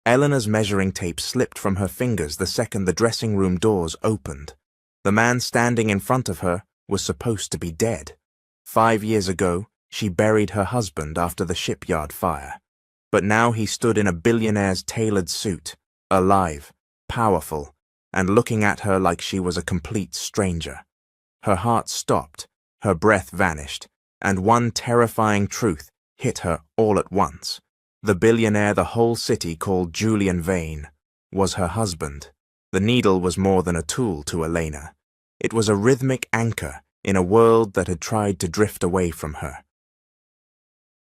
Eleanor's measuring tape slipped from her fingers the second the dressing room doors opened. The man standing in front of her was supposed to be dead. 5 years ago, she buried her husband after the shipyard fire. But now he stood in a billionaire's tailored suit, alive, powerful, and looking at her like she was a complete stranger. Her heart stopped, her breath vanished, and one terrifying truth hit her all at once. The billionaire the whole city called Julian Vane was her husband. The needle was more than a tool to Elena. It was a rhythmic anchor in a world that had tried to drift away from her.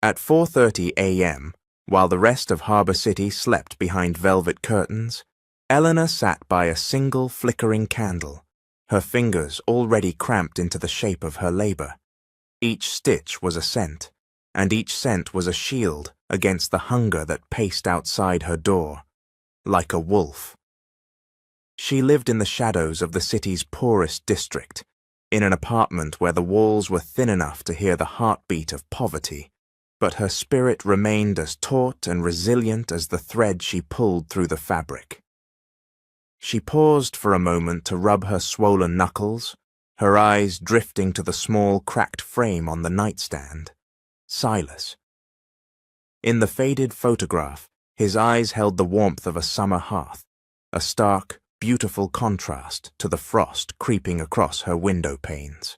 At 4:30 a.m., while the rest of Harbor City slept behind velvet curtains, Eleanor sat by a single flickering candle, her fingers already cramped into the shape of her labor. Each stitch was a scent, and each scent was a shield against the hunger that paced outside her door, like a wolf. She lived in the shadows of the city's poorest district, in an apartment where the walls were thin enough to hear the heartbeat of poverty, but her spirit remained as taut and resilient as the thread she pulled through the fabric. She paused for a moment to rub her swollen knuckles, her eyes drifting to the small cracked frame on the nightstand. Silas. In the faded photograph, his eyes held the warmth of a summer hearth, a stark, beautiful contrast to the frost creeping across her window panes.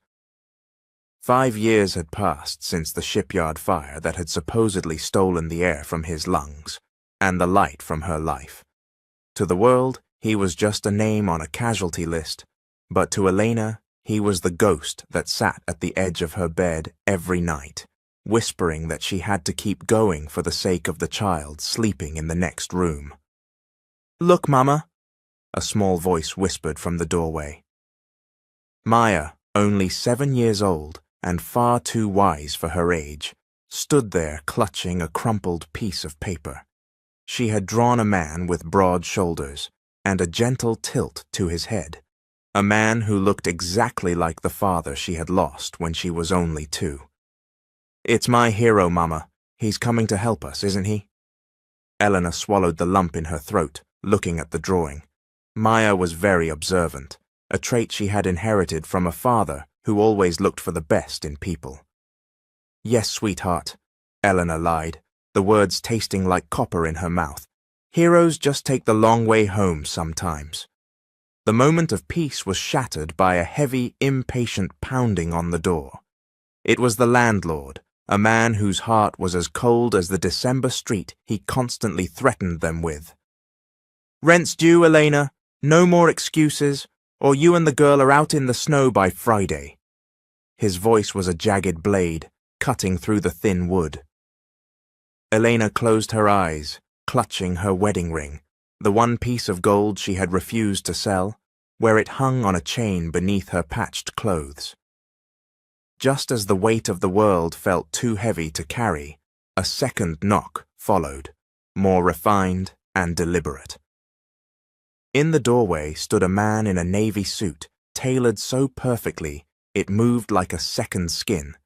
5 years had passed since the shipyard fire that had supposedly stolen the air from his lungs and the light from her life. To the world, he was just a name on a casualty list, but to Elena, he was the ghost that sat at the edge of her bed every night, whispering that she had to keep going for the sake of the child sleeping in the next room. "Look, Mama," a small voice whispered from the doorway. Maya, only 7 years old and far too wise for her age, stood there clutching a crumpled piece of paper. She had drawn a man with broad shoulders and a gentle tilt to his head, a man who looked exactly like the father she had lost when she was only 2. "It's my hero, Mama. He's coming to help us, isn't he?" Eleanor swallowed the lump in her throat, looking at the drawing. Maya was very observant, a trait she had inherited from a father who always looked for the best in people. "Yes, sweetheart," Eleanor lied, the words tasting like copper in her mouth. "Heroes just take the long way home sometimes." The moment of peace was shattered by a heavy, impatient pounding on the door. It was the landlord, a man whose heart was as cold as the December street he constantly threatened them with. "Rent's due, Elena. No more excuses, or you and the girl are out in the snow by Friday." His voice was a jagged blade, cutting through the thin wood. Elena closed her eyes, clutching her wedding ring, the one piece of gold she had refused to sell, where it hung on a chain beneath her patched clothes. Just as the weight of the world felt too heavy to carry, a second knock followed, more refined and deliberate. In the doorway stood a man in a navy suit, tailored so perfectly it moved like a second skin.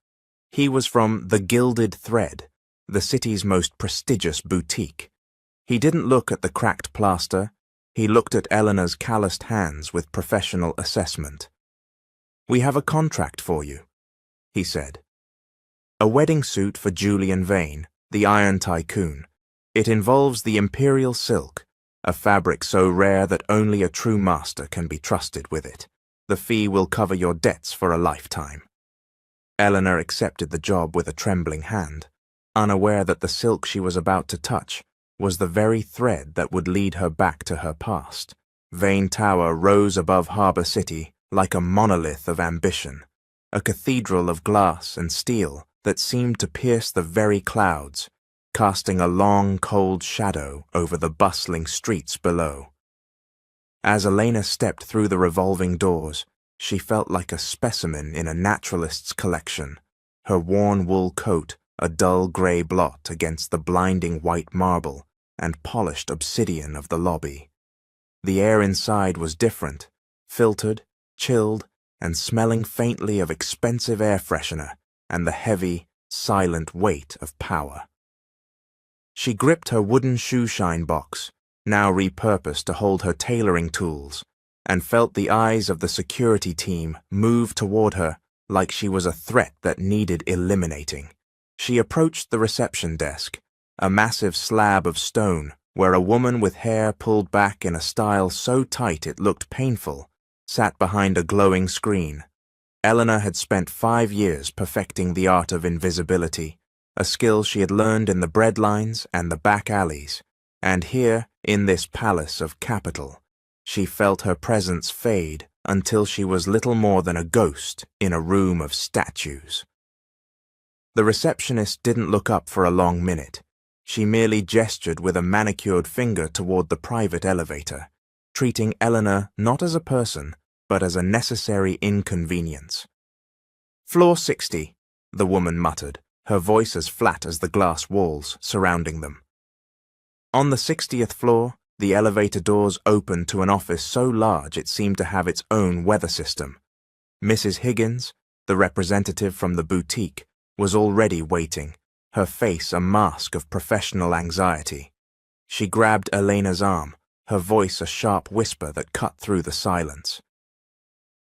He was from the Gilded Thread, the city's most prestigious boutique. He didn't look at the cracked plaster, he looked at Eleanor's calloused hands with professional assessment. "We have a contract for you," he said. "A wedding suit for Julian Vane, the Iron Tycoon. It involves the imperial silk, a fabric so rare that only a true master can be trusted with it. The fee will cover your debts for a lifetime." Eleanor accepted the job with a trembling hand, unaware that the silk she was about to touch was the very thread that would lead her back to her past. Vane Tower rose above Harbor City like a monolith of ambition, a cathedral of glass and steel that seemed to pierce the very clouds, casting a long, cold shadow over the bustling streets below. As Elena stepped through the revolving doors, she felt like a specimen in a naturalist's collection, her worn wool coat a dull grey blot against the blinding white marble and polished obsidian of the lobby. The air inside was different, filtered, chilled, and smelling faintly of expensive air freshener and the heavy, silent weight of power. She gripped her wooden shoe shine box, now repurposed to hold her tailoring tools, and felt the eyes of the security team move toward her like she was a threat that needed eliminating. She approached the reception desk, a massive slab of stone where a woman with hair pulled back in a style so tight it looked painful sat behind a glowing screen. Eleanor had spent 5 years perfecting the art of invisibility, a skill she had learned in the bread lines and the back alleys, and here, in this palace of capital, she felt her presence fade until she was little more than a ghost in a room of statues. The receptionist didn't look up for a long minute. She merely gestured with a manicured finger toward the private elevator, treating Eleanor not as a person, but as a necessary inconvenience. "Floor 60, the woman muttered, her voice as flat as the glass walls surrounding them. On the 60th floor, the elevator doors opened to an office so large it seemed to have its own weather system. Mrs. Higgins, the representative from the boutique, was already waiting, her face a mask of professional anxiety. She grabbed Elena's arm, her voice a sharp whisper that cut through the silence.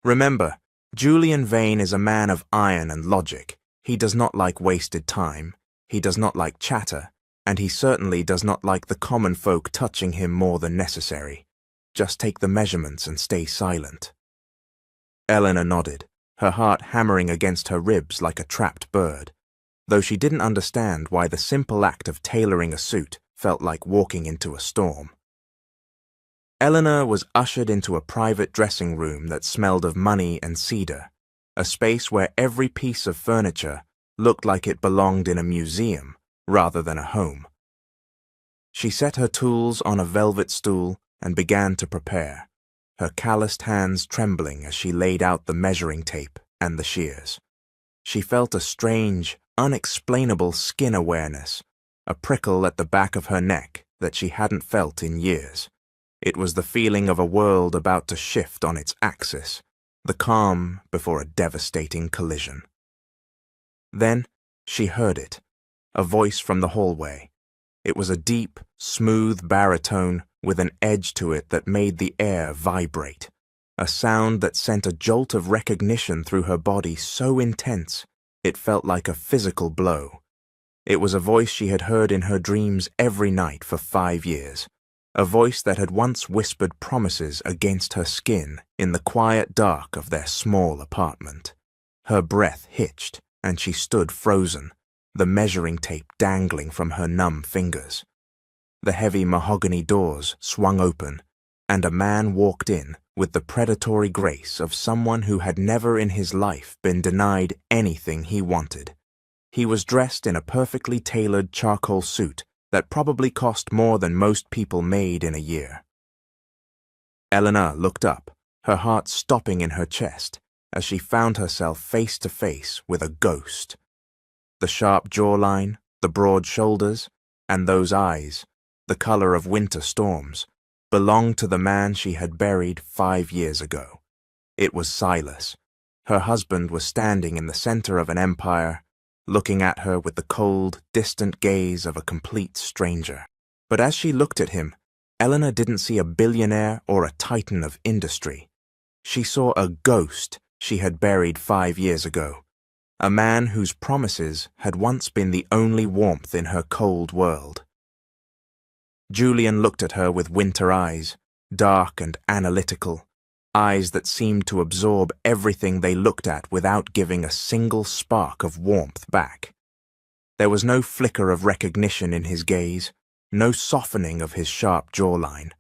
"Remember, Julian Vane is a man of iron and logic. He does not like wasted time, he does not like chatter, and he certainly does not like the common folk touching him more than necessary. Just take the measurements and stay silent." Eleanor nodded, her heart hammering against her ribs like a trapped bird, though she didn't understand why the simple act of tailoring a suit felt like walking into a storm. Eleanor was ushered into a private dressing room that smelled of money and cedar, a space where every piece of furniture looked like it belonged in a museum rather than a home. She set her tools on a velvet stool and began to prepare, her calloused hands trembling as she laid out the measuring tape and the shears. She felt a strange, unexplainable skin awareness, a prickle at the back of her neck that she hadn't felt in years. It was the feeling of a world about to shift on its axis, the calm before a devastating collision. Then she heard it, a voice from the hallway. It was a deep, smooth baritone with an edge to it that made the air vibrate, a sound that sent a jolt of recognition through her body so intense it felt like a physical blow. It was a voice she had heard in her dreams every night for 5 years, a voice that had once whispered promises against her skin in the quiet dark of their small apartment. Her breath hitched, and she stood frozen, the measuring tape dangling from her numb fingers. The heavy mahogany doors swung open, and a man walked in with the predatory grace of someone who had never in his life been denied anything he wanted. He was dressed in a perfectly tailored charcoal suit that probably cost more than most people made in a year. Eleanor looked up, her heart stopping in her chest as she found herself face to face with a ghost. The sharp jawline, the broad shoulders, and those eyes, the color of winter storms, belonged to the man she had buried 5 years ago. It was Silas. Her husband was standing in the center of an empire, looking at her with the cold, distant gaze of a complete stranger. But as she looked at him, Eleanor didn't see a billionaire or a titan of industry. She saw a ghost she had buried 5 years ago, a man whose promises had once been the only warmth in her cold world. Julian looked at her with winter eyes, dark and analytical, eyes that seemed to absorb everything they looked at without giving a single spark of warmth back. There was no flicker of recognition in his gaze, no softening of his sharp jawline,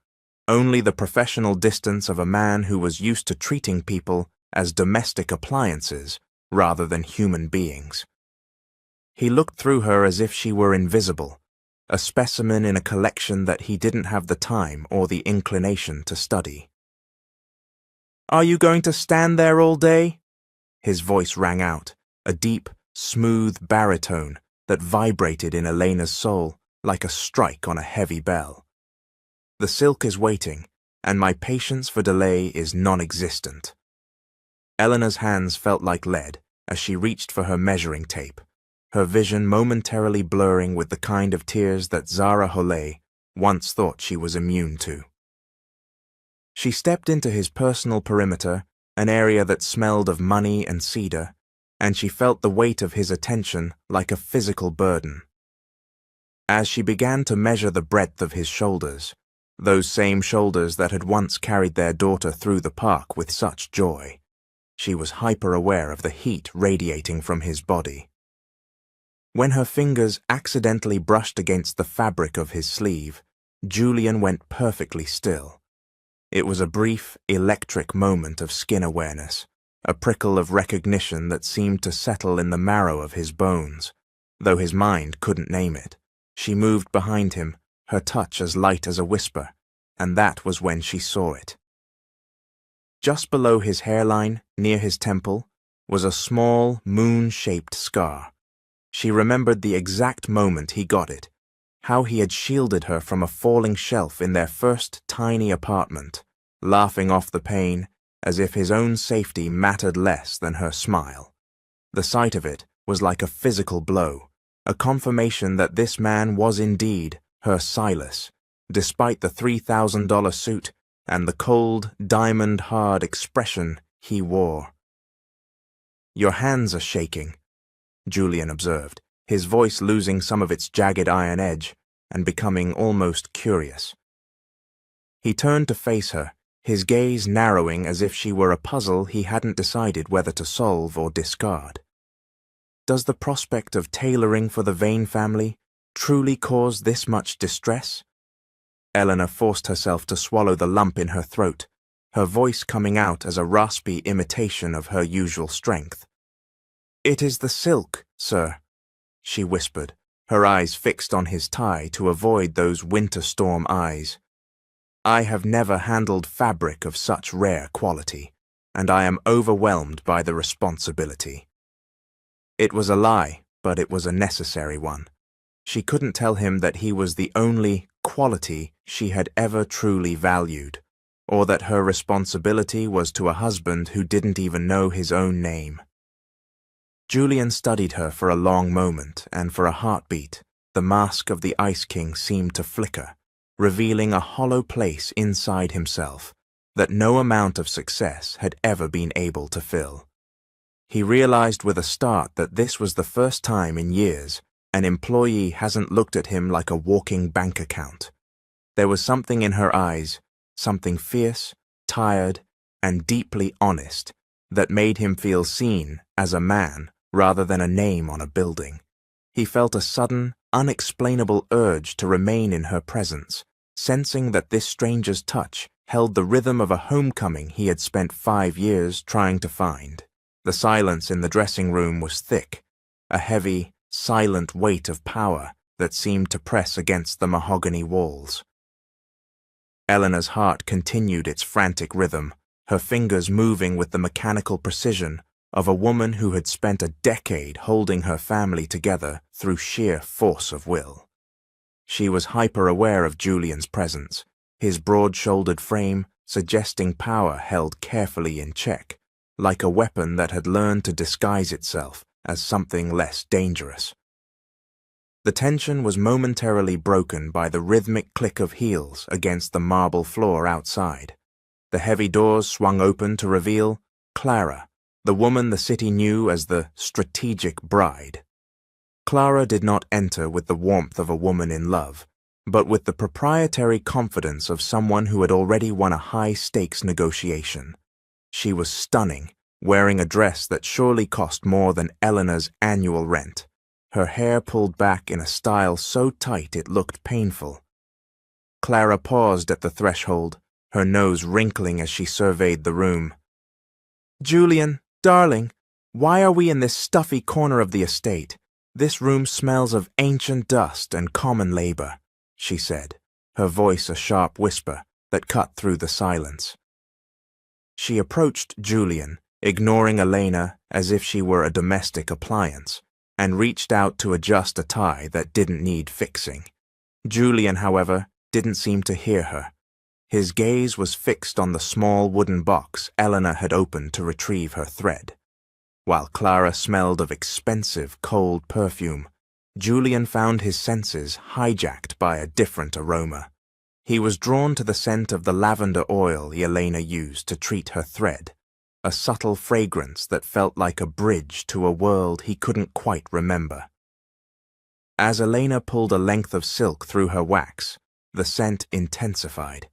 only the professional distance of a man who was used to treating people as domestic appliances rather than human beings. He looked through her as if she were invisible, a specimen in a collection that he didn't have the time or the inclination to study. "Are you going to stand there all day?" His voice rang out, a deep, smooth baritone that vibrated in Elena's soul like a strike on a heavy bell. "The silk is waiting, and my patience for delay is non-existent." Eleanor's hands felt like lead as she reached for her measuring tape, her vision momentarily blurring with the kind of tears that Zara Hollet once thought she was immune to. She stepped into his personal perimeter, an area that smelled of money and cedar, and she felt the weight of his attention like a physical burden. As she began to measure the breadth of his shoulders, those same shoulders that had once carried their daughter through the park with such joy, she was hyper-aware of the heat radiating from his body. When her fingers accidentally brushed against the fabric of his sleeve, Julian went perfectly still. It was a brief, electric moment of skin awareness, a prickle of recognition that seemed to settle in the marrow of his bones, though his mind couldn't name it. She moved behind him, her touch as light as a whisper, and that was when she saw it. Just below his hairline, near his temple, was a small, moon-shaped scar. She remembered the exact moment he got it, how he had shielded her from a falling shelf in their first tiny apartment, laughing off the pain as if his own safety mattered less than her smile. The sight of it was like a physical blow, a confirmation that this man was indeed her Silas, despite the $3,000 suit and the cold, diamond-hard expression he wore. "Your hands are shaking," Julian observed, his voice losing some of its jagged iron edge and becoming almost curious. He turned to face her, his gaze narrowing as if she were a puzzle he hadn't decided whether to solve or discard. Does the prospect of tailoring for the Vane family truly cause this much distress? Eleanor forced herself to swallow the lump in her throat, her voice coming out as a raspy imitation of her usual strength. "It is the silk, sir," she whispered, her eyes fixed on his tie to avoid those winter storm eyes. "I have never handled fabric of such rare quality, and I am overwhelmed by the responsibility." It was a lie, but it was a necessary one. She couldn't tell him that he was the only quality she had ever truly valued, or that her responsibility was to a husband who didn't even know his own name. Julian studied her for a long moment, and for a heartbeat, the mask of the Ice King seemed to flicker, revealing a hollow place inside himself that no amount of success had ever been able to fill. He realized with a start that this was the first time in years an employee hasn't looked at him like a walking bank account. There was something in her eyes, something fierce, tired, and deeply honest, that made him feel seen as a man rather than a name on a building. He felt a sudden, unexplainable urge to remain in her presence, sensing that this stranger's touch held the rhythm of a homecoming he had spent 5 years trying to find. The silence in the dressing room was thick, a heavy, silent weight of power that seemed to press against the mahogany walls. Eleanor's heart continued its frantic rhythm, her fingers moving with the mechanical precision of a woman who had spent a decade holding her family together through sheer force of will. She was hyper-aware of Julian's presence, his broad-shouldered frame suggesting power held carefully in check, like a weapon that had learned to disguise itself as something less dangerous. The tension was momentarily broken by the rhythmic click of heels against the marble floor outside. The heavy doors swung open to reveal Clara, the woman the city knew as the strategic bride. Clara did not enter with the warmth of a woman in love, but with the proprietary confidence of someone who had already won a high-stakes negotiation. She was stunning, wearing a dress that surely cost more than Eleanor's annual rent, her hair pulled back in a style so tight it looked painful. Clara paused at the threshold, her nose wrinkling as she surveyed the room. "Julian, darling, why are we in this stuffy corner of the estate? This room smells of ancient dust and common labor," she said, her voice a sharp whisper that cut through the silence. She approached Julian, ignoring Elena as if she were a domestic appliance, and reached out to adjust a tie that didn't need fixing. Julian, however, didn't seem to hear her. His gaze was fixed on the small wooden box Eleanor had opened to retrieve her thread. While Clara smelled of expensive, cold perfume, Julian found his senses hijacked by a different aroma. He was drawn to the scent of the lavender oil Elena used to treat her thread, a subtle fragrance that felt like a bridge to a world he couldn't quite remember. As Elena pulled a length of silk through her wax, the scent intensified.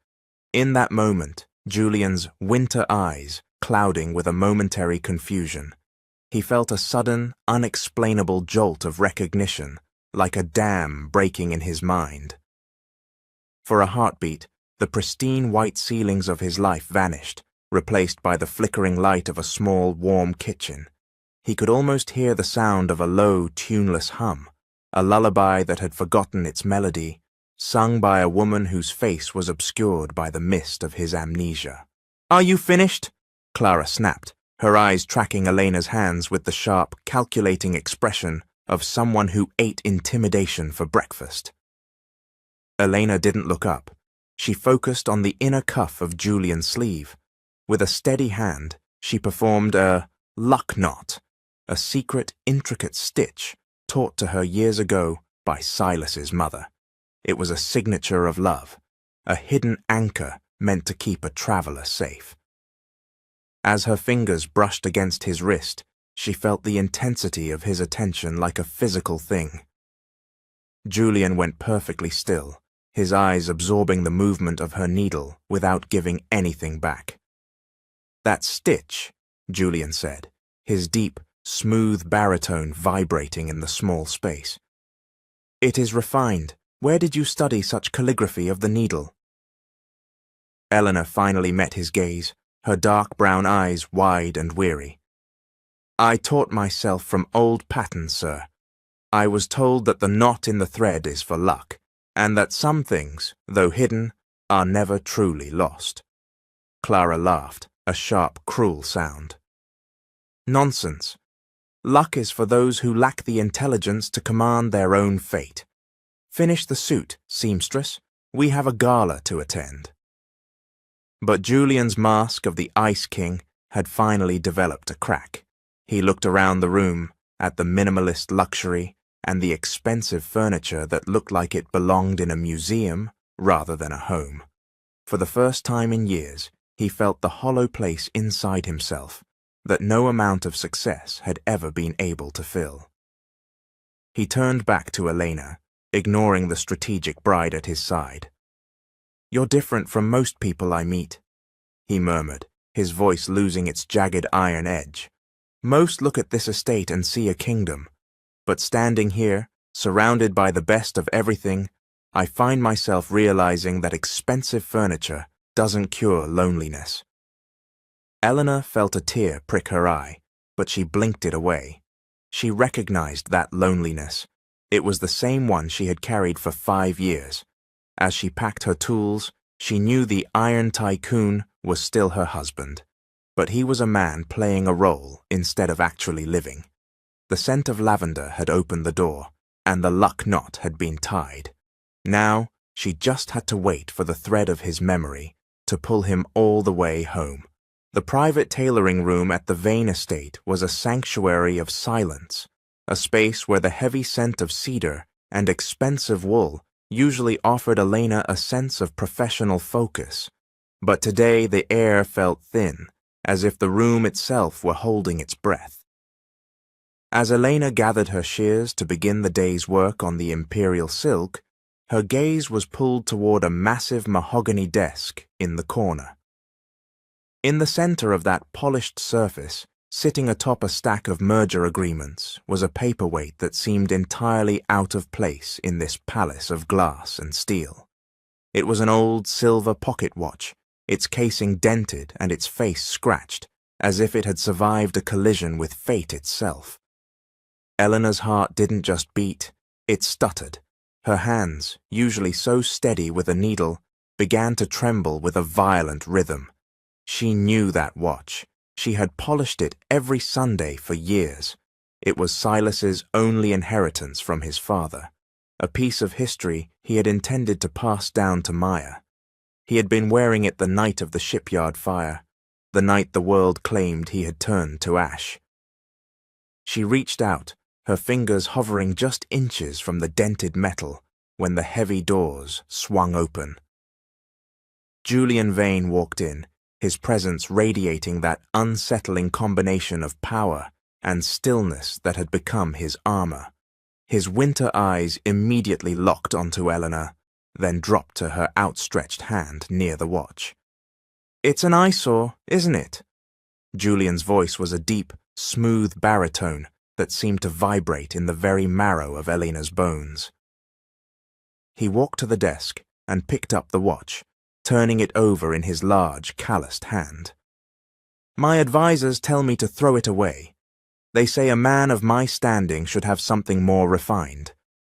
In that moment, Julian's winter eyes clouding with a momentary confusion, he felt a sudden, unexplainable jolt of recognition, like a dam breaking in his mind. For a heartbeat, the pristine white ceilings of his life vanished, replaced by the flickering light of a small, warm kitchen. He could almost hear the sound of a low, tuneless hum, a lullaby that had forgotten its melody, sung by a woman whose face was obscured by the mist of his amnesia. "Are you finished?" Clara snapped, her eyes tracking Elena's hands with the sharp, calculating expression of someone who ate intimidation for breakfast. Elena didn't look up. She focused on the inner cuff of Julian's sleeve. With a steady hand, she performed a luck knot, a secret, intricate stitch taught to her years ago by Silas's mother. It was a signature of love, a hidden anchor meant to keep a traveler safe. As her fingers brushed against his wrist, she felt the intensity of his attention like a physical thing. Julian went perfectly still, his eyes absorbing the movement of her needle without giving anything back. "That stitch," Julian said, his deep, smooth baritone vibrating in the small space. "It is refined. Where did you study such calligraphy of the needle?" Eleanor finally met his gaze, her dark brown eyes wide and weary. "I taught myself from old patterns, sir. I was told that the knot in the thread is for luck, and that some things, though hidden, are never truly lost." Clara laughed, a sharp, cruel sound. "Nonsense. Luck is for those who lack the intelligence to command their own fate. Finish the suit, seamstress. We have a gala to attend." But Julian's mask of the Ice King had finally developed a crack. He looked around the room, at the minimalist luxury and the expensive furniture that looked like it belonged in a museum rather than a home. For the first time in years, he felt the hollow place inside himself that no amount of success had ever been able to fill. He turned back to Elena, ignoring the strategic bride at his side. "You're different from most people I meet," he murmured, his voice losing its jagged iron edge. "Most look at this estate and see a kingdom, but standing here, surrounded by the best of everything, I find myself realizing that expensive furniture doesn't cure loneliness." Eleanor felt a tear prick her eye, but she blinked it away. She recognized that loneliness. It was the same one she had carried for 5 years. As she packed her tools, she knew the Iron Tycoon was still her husband, but he was a man playing a role instead of actually living. The scent of lavender had opened the door, and the luck knot had been tied. Now, she just had to wait for the thread of his memory to pull him all the way home. The private tailoring room at the Vane estate was a sanctuary of silence, a space where the heavy scent of cedar and expensive wool usually offered Elena a sense of professional focus. But today the air felt thin, as if the room itself were holding its breath. As Elena gathered her shears to begin the day's work on the imperial silk, her gaze was pulled toward a massive mahogany desk in the corner. In the center of that polished surface, sitting atop a stack of merger agreements, was a paperweight that seemed entirely out of place in this palace of glass and steel. It was an old silver pocket watch, its casing dented and its face scratched, as if it had survived a collision with fate itself. Eleanor's heart didn't just beat, it stuttered. Her hands, usually so steady with a needle, began to tremble with a violent rhythm. She knew that watch. She had polished it every Sunday for years. It was Silas's only inheritance from his father, a piece of history he had intended to pass down to Maya. He had been wearing it the night of the shipyard fire, the night the world claimed he had turned to ash. She reached out, her fingers hovering just inches from the dented metal when the heavy doors swung open. Julian Vane walked in, his presence radiating that unsettling combination of power and stillness that had become his armor. His winter eyes immediately locked onto Eleanor, then dropped to her outstretched hand near the watch. "It's an eyesore, isn't it?" Julian's voice was a deep, smooth baritone that seemed to vibrate in the very marrow of Eleanor's bones. He walked to the desk and picked up the watch, turning it over in his large, calloused hand. "My advisors tell me to throw it away. They say a man of my standing should have something more refined,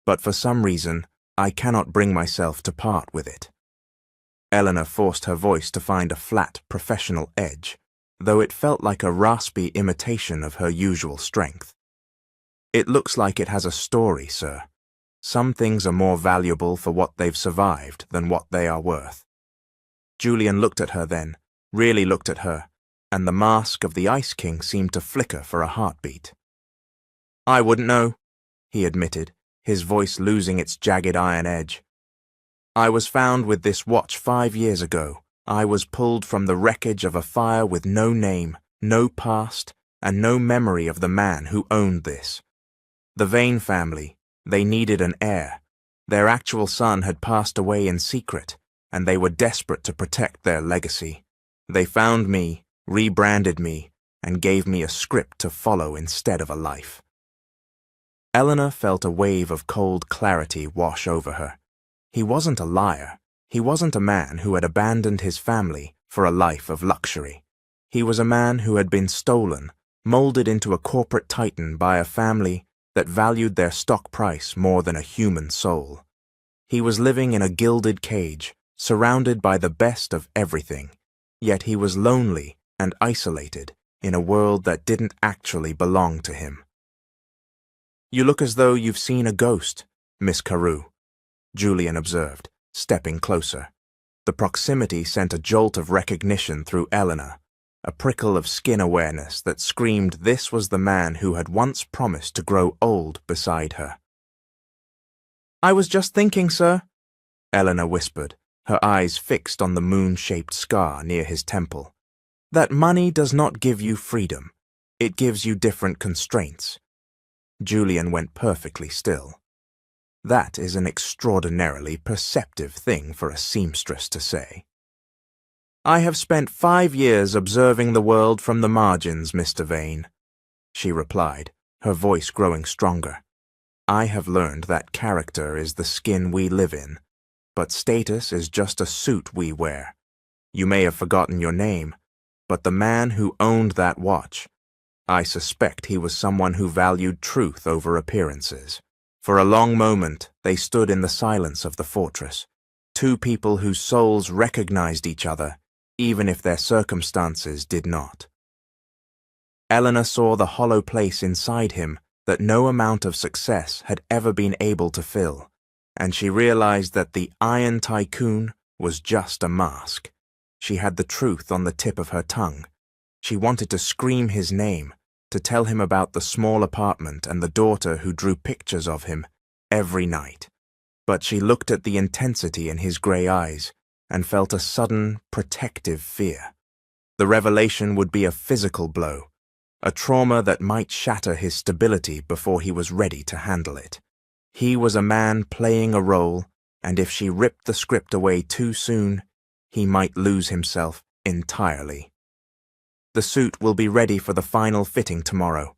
but for some reason, I cannot bring myself to part with it." Eleanor forced her voice to find a flat, professional edge, though it felt like a raspy imitation of her usual strength. "It looks like it has a story, sir. Some things are more valuable for what they've survived than what they are worth." Julian looked at her then, really looked at her, and the mask of the Ice King seemed to flicker for a heartbeat. "I wouldn't know," he admitted, his voice losing its jagged iron edge. "I was found with this watch 5 years ago. I was pulled from the wreckage of a fire with no name, no past, and no memory of the man who owned this. The Vane family, they needed an heir. Their actual son had passed away in secret, and they were desperate to protect their legacy. They found me, rebranded me, and gave me a script to follow instead of a life." Eleanor felt a wave of cold clarity wash over her. He wasn't a liar. He wasn't a man who had abandoned his family for a life of luxury. He was a man who had been stolen, molded into a corporate titan by a family that valued their stock price more than a human soul. He was living in a gilded cage, surrounded by the best of everything, yet he was lonely and isolated in a world that didn't actually belong to him. "You look as though you've seen a ghost, Miss Carew," Julian observed, stepping closer. The proximity sent a jolt of recognition through Eleanor, a prickle of skin awareness that screamed this was the man who had once promised to grow old beside her. "I was just thinking, sir," Eleanor whispered, her eyes fixed on the moon-shaped scar near his temple, "that money does not give you freedom. It gives you different constraints." Julian went perfectly still. That is an extraordinarily perceptive thing for a seamstress to say. "I have spent 5 years observing the world from the margins, Mr. Vane," she replied, her voice growing stronger. "I have learned that character is the skin we live in, but status is just a suit we wear. You may have forgotten your name, but the man who owned that watch, I suspect he was someone who valued truth over appearances. For a long moment, they stood in the silence of the fortress, two people whose souls recognized each other, even if their circumstances did not. Eleanor saw the hollow place inside him that no amount of success had ever been able to fill, and she realized that the Iron Tycoon was just a mask. She had the truth on the tip of her tongue. She wanted to scream his name, to tell him about the small apartment and the daughter who drew pictures of him every night. But she looked at the intensity in his grey eyes and felt a sudden, protective fear. The revelation would be a physical blow, a trauma that might shatter his stability before he was ready to handle it. He was a man playing a role, and if she ripped the script away too soon, he might lose himself entirely. "The suit will be ready for the final fitting tomorrow,"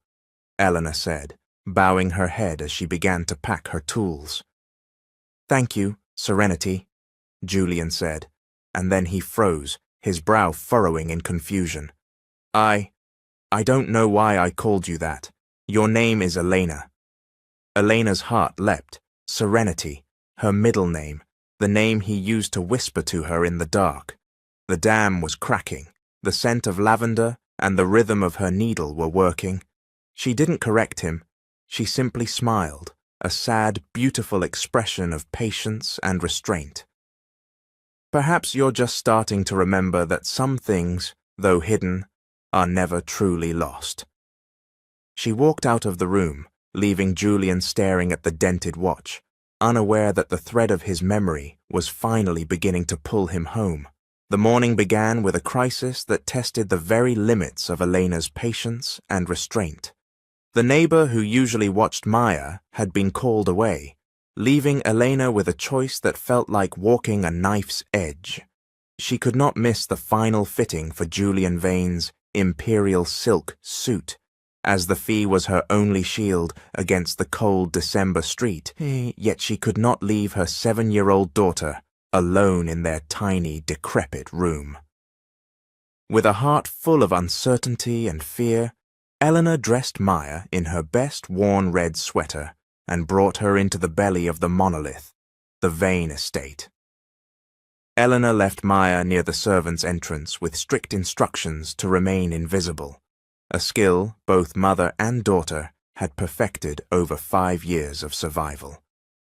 Eleanor said, bowing her head as she began to pack her tools. "Thank you, Serenity," Julian said, and then he froze, his brow furrowing in confusion. I don't know why I called you that. Your name is Elena." Elena's heart leapt. Serenity, her middle name, the name he used to whisper to her in the dark. The dam was cracking. The scent of lavender and the rhythm of her needle were working. She didn't correct him. She simply smiled, a sad, beautiful expression of patience and restraint. "Perhaps you're just starting to remember that some things, though hidden, are never truly lost." She walked out of the room, leaving Julian staring at the dented watch, unaware that the thread of his memory was finally beginning to pull him home. The morning began with a crisis that tested the very limits of Elena's patience and restraint. The neighbor who usually watched Maya had been called away, leaving Elena with a choice that felt like walking a knife's edge. She could not miss the final fitting for Julian Vane's imperial silk suit, as the fee was her only shield against the cold December street, yet she could not leave her 7-year-old daughter alone in their tiny, decrepit room. With a heart full of uncertainty and fear, Eleanor dressed Maya in her best worn red sweater and brought her into the belly of the monolith, the Vane estate. Eleanor left Maya near the servants' entrance with strict instructions to remain invisible, a skill both mother and daughter had perfected over 5 years of survival.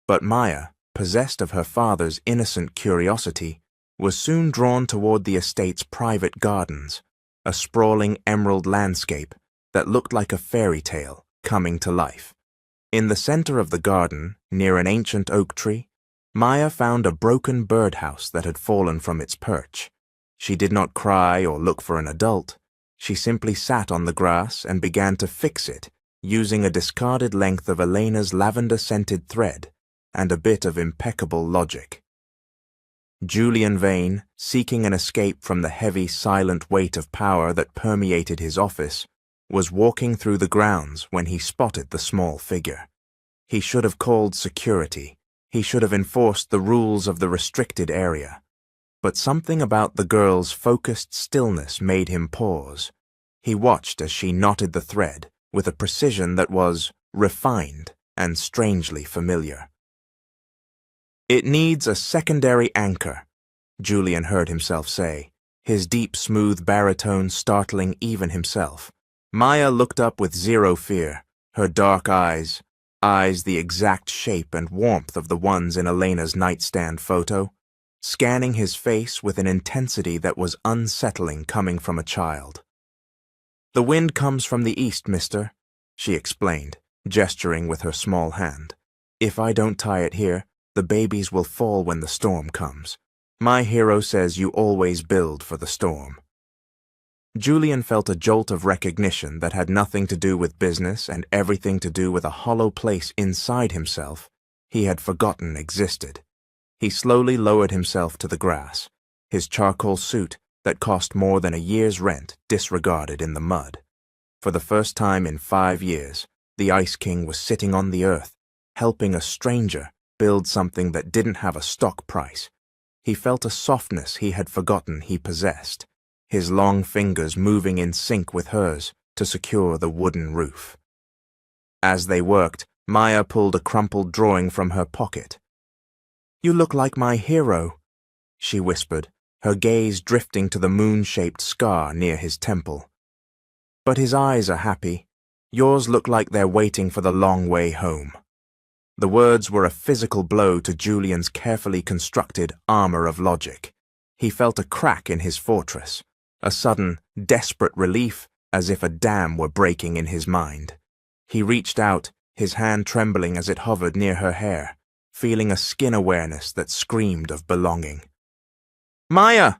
But Maya, possessed of her father's innocent curiosity, was soon drawn toward the estate's private gardens, a sprawling emerald landscape that looked like a fairy tale coming to life. In the center of the garden, near an ancient oak tree, Maya found a broken birdhouse that had fallen from its perch. She did not cry or look for an adult. She simply sat on the grass and began to fix it, using a discarded length of Elena's lavender-scented thread and a bit of impeccable logic. Julian Vane, seeking an escape from the heavy, silent weight of power that permeated his office, was walking through the grounds when he spotted the small figure. He should have called security. He should have enforced the rules of the restricted area. But something about the girl's focused stillness made him pause. He watched as she knotted the thread with a precision that was refined and strangely familiar. "It needs a secondary anchor," Julian heard himself say, his deep, smooth baritone startling even himself. Maya looked up with zero fear, her dark eyes the exact shape and warmth of the ones in Elena's nightstand photo, scanning his face with an intensity that was unsettling coming from a child. "The wind comes from the east, mister," she explained, gesturing with her small hand. "If I don't tie it here, the babies will fall when the storm comes. My hero says you always build for the storm." Julian felt a jolt of recognition that had nothing to do with business and everything to do with a hollow place inside himself he had forgotten existed. He slowly lowered himself to the grass, his charcoal suit that cost more than a year's rent disregarded in the mud. For the first time in 5 years, the Ice King was sitting on the earth, helping a stranger build something that didn't have a stock price. He felt a softness he had forgotten he possessed, his long fingers moving in sync with hers to secure the wooden roof. As they worked, Maya pulled a crumpled drawing from her pocket. "You look like my hero," she whispered, her gaze drifting to the moon-shaped scar near his temple. "But his eyes are happy. Yours look like they're waiting for the long way home." The words were a physical blow to Julian's carefully constructed armor of logic. He felt a crack in his fortress, a sudden, desperate relief as if a dam were breaking in his mind. He reached out, his hand trembling as it hovered near her hair, feeling a skin awareness that screamed of belonging. "Maya!"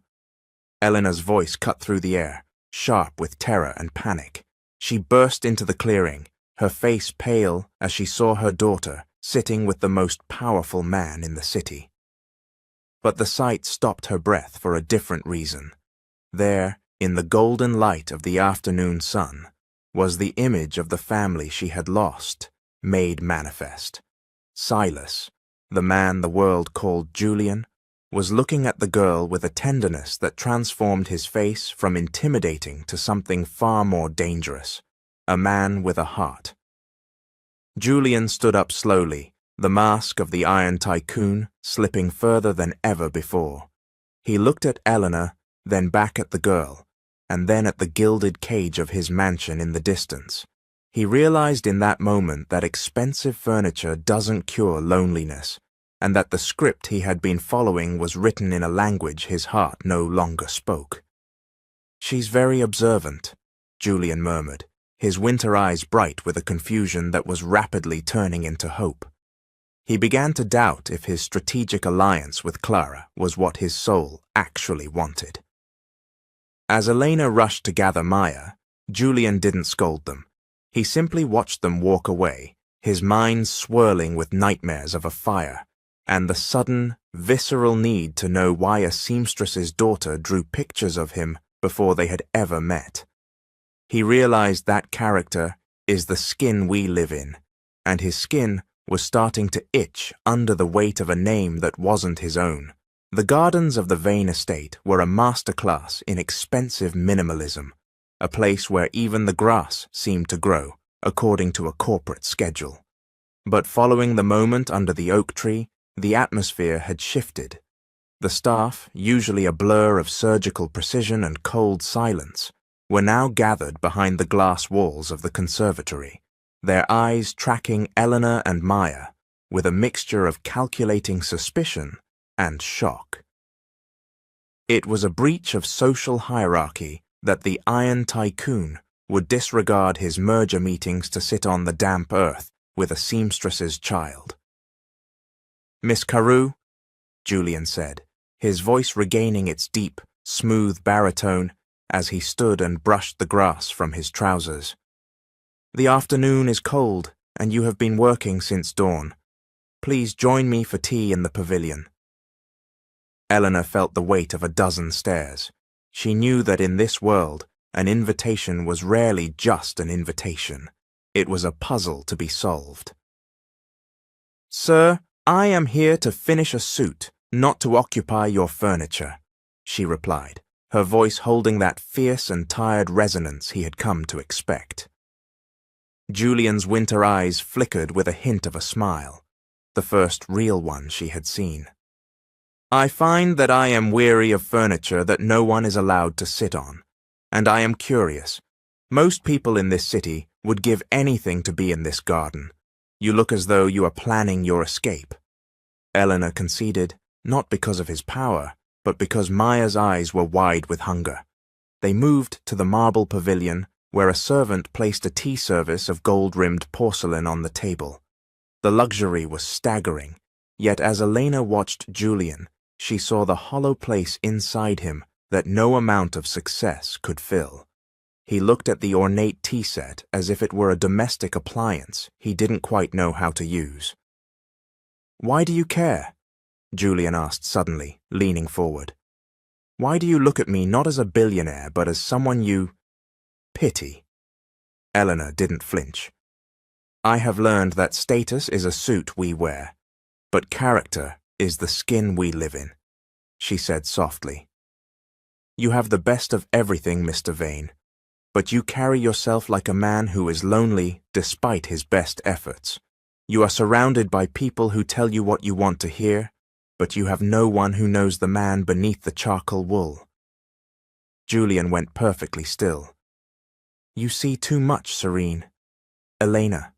Eleanor's voice cut through the air, sharp with terror and panic. She burst into the clearing, her face pale as she saw her daughter sitting with the most powerful man in the city. But the sight stopped her breath for a different reason. There, in the golden light of the afternoon sun, was the image of the family she had lost, made manifest. Silas, the man the world called Julian, was looking at the girl with a tenderness that transformed his face from intimidating to something far more dangerous, a man with a heart. Julian stood up slowly, the mask of the Iron Tycoon slipping further than ever before. He looked at Eleanor, then back at the girl, and then at the gilded cage of his mansion in the distance. He realized in that moment that expensive furniture doesn't cure loneliness, and that the script he had been following was written in a language his heart no longer spoke. "She's very observant," Julian murmured, his winter eyes bright with a confusion that was rapidly turning into hope. He began to doubt if his strategic alliance with Clara was what his soul actually wanted. As Elena rushed to gather Maya, Julian didn't scold them. He simply watched them walk away, his mind swirling with nightmares of a fire, and the sudden, visceral need to know why a seamstress's daughter drew pictures of him before they had ever met. He realized that character is the skin we live in, and his skin was starting to itch under the weight of a name that wasn't his own. The gardens of the Vane estate were a masterclass in expensive minimalism, a place where even the grass seemed to grow, according to a corporate schedule. But following the moment under the oak tree, the atmosphere had shifted. The staff, usually a blur of surgical precision and cold silence, were now gathered behind the glass walls of the conservatory, their eyes tracking Eleanor and Maya with a mixture of calculating suspicion and shock. It was a breach of social hierarchy that the Iron Tycoon would disregard his merger meetings to sit on the damp earth with a seamstress's child. "Miss Carew," Julian said, his voice regaining its deep, smooth baritone as he stood and brushed the grass from his trousers. "The afternoon is cold, and you have been working since dawn. Please join me for tea in the pavilion." Eleanor felt the weight of a dozen stares. She knew that in this world, an invitation was rarely just an invitation. It was a puzzle to be solved. "Sir, I am here to finish a suit, not to occupy your furniture," she replied, her voice holding that fierce and tired resonance he had come to expect. Julian's winter eyes flickered with a hint of a smile, the first real one she had seen. "I find that I am weary of furniture that no one is allowed to sit on, and I am curious. Most people in this city would give anything to be in this garden. You look as though you are planning your escape." Eleanor conceded, not because of his power, but because Maya's eyes were wide with hunger. They moved to the marble pavilion, where a servant placed a tea service of gold-rimmed porcelain on the table. The luxury was staggering, yet as Elena watched Julian, she saw the hollow place inside him that no amount of success could fill. He looked at the ornate tea set as if it were a domestic appliance he didn't quite know how to use. "Why do you care?" Julian asked suddenly, leaning forward. "Why do you look at me not as a billionaire, but as someone you pity?" Eleanor didn't flinch. "I have learned that status is a suit we wear, but character is the skin we live in," she said softly. "You have the best of everything, Mr. Vane, but you carry yourself like a man who is lonely despite his best efforts. You are surrounded by people who tell you what you want to hear, but you have no one who knows the man beneath the charcoal wool." Julian went perfectly still. "You see too much, Serene. Elena."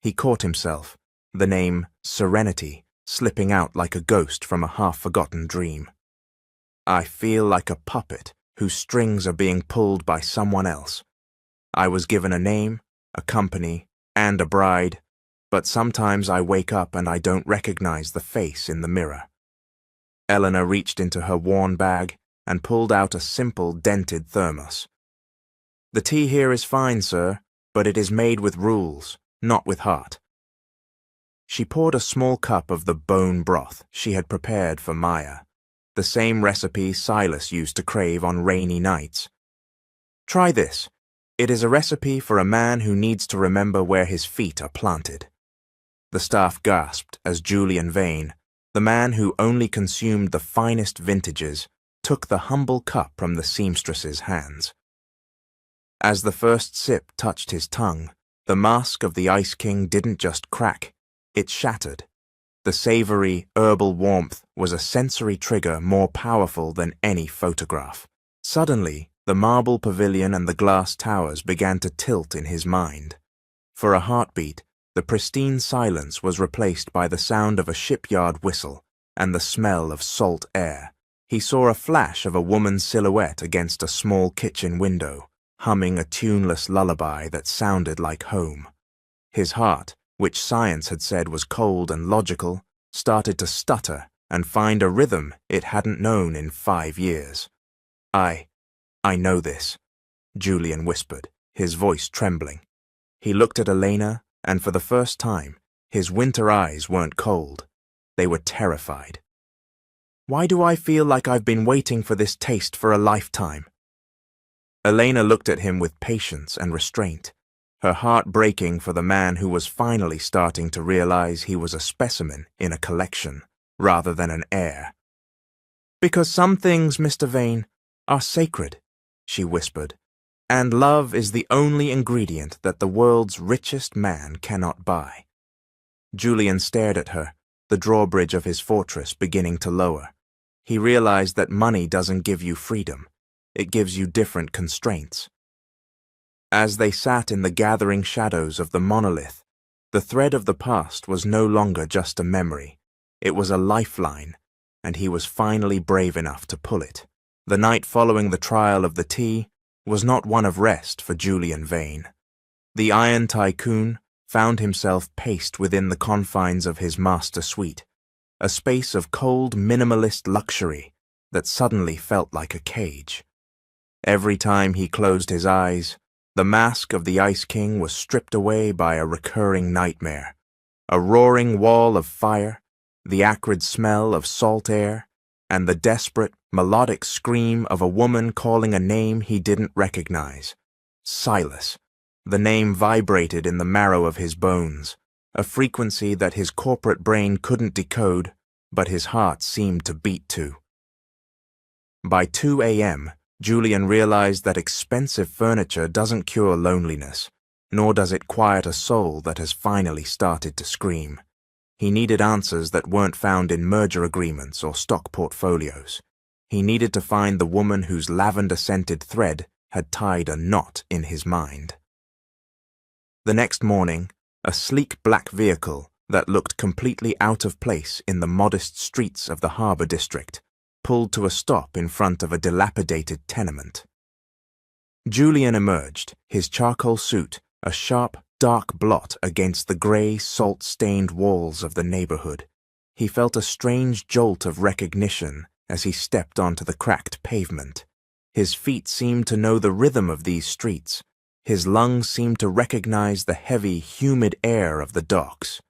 He caught himself, the name Serenity slipping out like a ghost from a half-forgotten dream. "I feel like a puppet whose strings are being pulled by someone else. I was given a name, a company, and a bride, but sometimes I wake up and I don't recognize the face in the mirror." Eleanor reached into her worn bag and pulled out a simple dented thermos. "The tea here is fine, sir, but it is made with rules, not with heart." She poured a small cup of the bone broth she had prepared for Maya, the same recipe Silas used to crave on rainy nights. "Try this. It is a recipe for a man who needs to remember where his feet are planted." The staff gasped as Julian Vane, the man who only consumed the finest vintages, took the humble cup from the seamstress's hands. As the first sip touched his tongue, the mask of the Ice King didn't just crack, it shattered. The savory, herbal warmth was a sensory trigger more powerful than any photograph. Suddenly, the marble pavilion and the glass towers began to tilt in his mind. For a heartbeat, the pristine silence was replaced by the sound of a shipyard whistle and the smell of salt air. He saw a flash of a woman's silhouette against a small kitchen window, humming a tuneless lullaby that sounded like home. His heart, which science had said was cold and logical, started to stutter and find a rhythm it hadn't known in 5 years. I know this," Julian whispered, his voice trembling. He looked at Elena, and for the first time, his winter eyes weren't cold. They were terrified. "Why do I feel like I've been waiting for this taste for a lifetime?" Elena looked at him with patience and restraint, her heart breaking for the man who was finally starting to realize he was a specimen in a collection, rather than an heir. "Because some things, Mr. Vane, are sacred," she whispered, "and love is the only ingredient that the world's richest man cannot buy." Julian stared at her, the drawbridge of his fortress beginning to lower. He realized that money doesn't give you freedom. It gives you different constraints. As they sat in the gathering shadows of the monolith, the thread of the past was no longer just a memory. It was a lifeline, and he was finally brave enough to pull it. The night following the trial of the tea was not one of rest for Julian Vane. The Iron Tycoon found himself paced within the confines of his master suite, a space of cold, minimalist luxury that suddenly felt like a cage. Every time he closed his eyes, the mask of the Ice King was stripped away by a recurring nightmare. A roaring wall of fire, the acrid smell of salt air, and the desperate, melodic scream of a woman calling a name he didn't recognize. Silas. The name vibrated in the marrow of his bones, a frequency that his corporate brain couldn't decode, but his heart seemed to beat to. By 2 a.m., Julian realized that expensive furniture doesn't cure loneliness, nor does it quiet a soul that has finally started to scream. He needed answers that weren't found in merger agreements or stock portfolios. He needed to find the woman whose lavender-scented thread had tied a knot in his mind. The next morning, a sleek black vehicle that looked completely out of place in the modest streets of the Harbour District pulled to a stop in front of a dilapidated tenement. Julian emerged, his charcoal suit a sharp, dark blot against the grey, salt-stained walls of the neighborhood. He felt a strange jolt of recognition as he stepped onto the cracked pavement. His feet seemed to know the rhythm of these streets. His lungs seemed to recognize the heavy, humid air of the docks.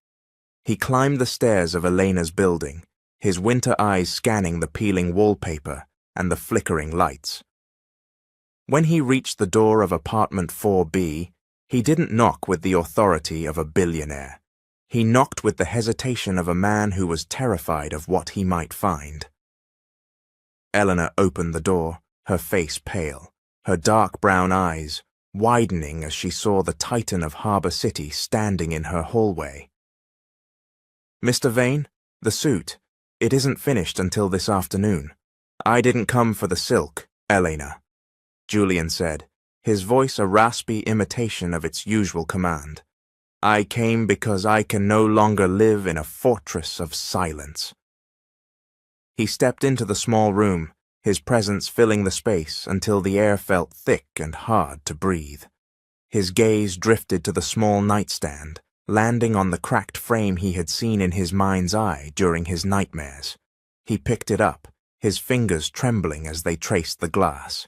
He climbed the stairs of Elena's building, his winter eyes scanning the peeling wallpaper and the flickering lights. When he reached the door of apartment 4B, he didn't knock with the authority of a billionaire. He knocked with the hesitation of a man who was terrified of what he might find. Eleanor opened the door, her face pale, her dark brown eyes widening as she saw the titan of Harbour City standing in her hallway. "Mr. Vane, the suit. It isn't finished until this afternoon. I didn't come for the silk, Elena," Julian said, his voice a raspy imitation of its usual command. "I came because I can no longer live in a fortress of silence." He stepped into the small room, his presence filling the space until the air felt thick and hard to breathe. His gaze drifted to the small nightstand, landing on the cracked frame he had seen in his mind's eye during his nightmares. He picked it up, his fingers trembling as they traced the glass.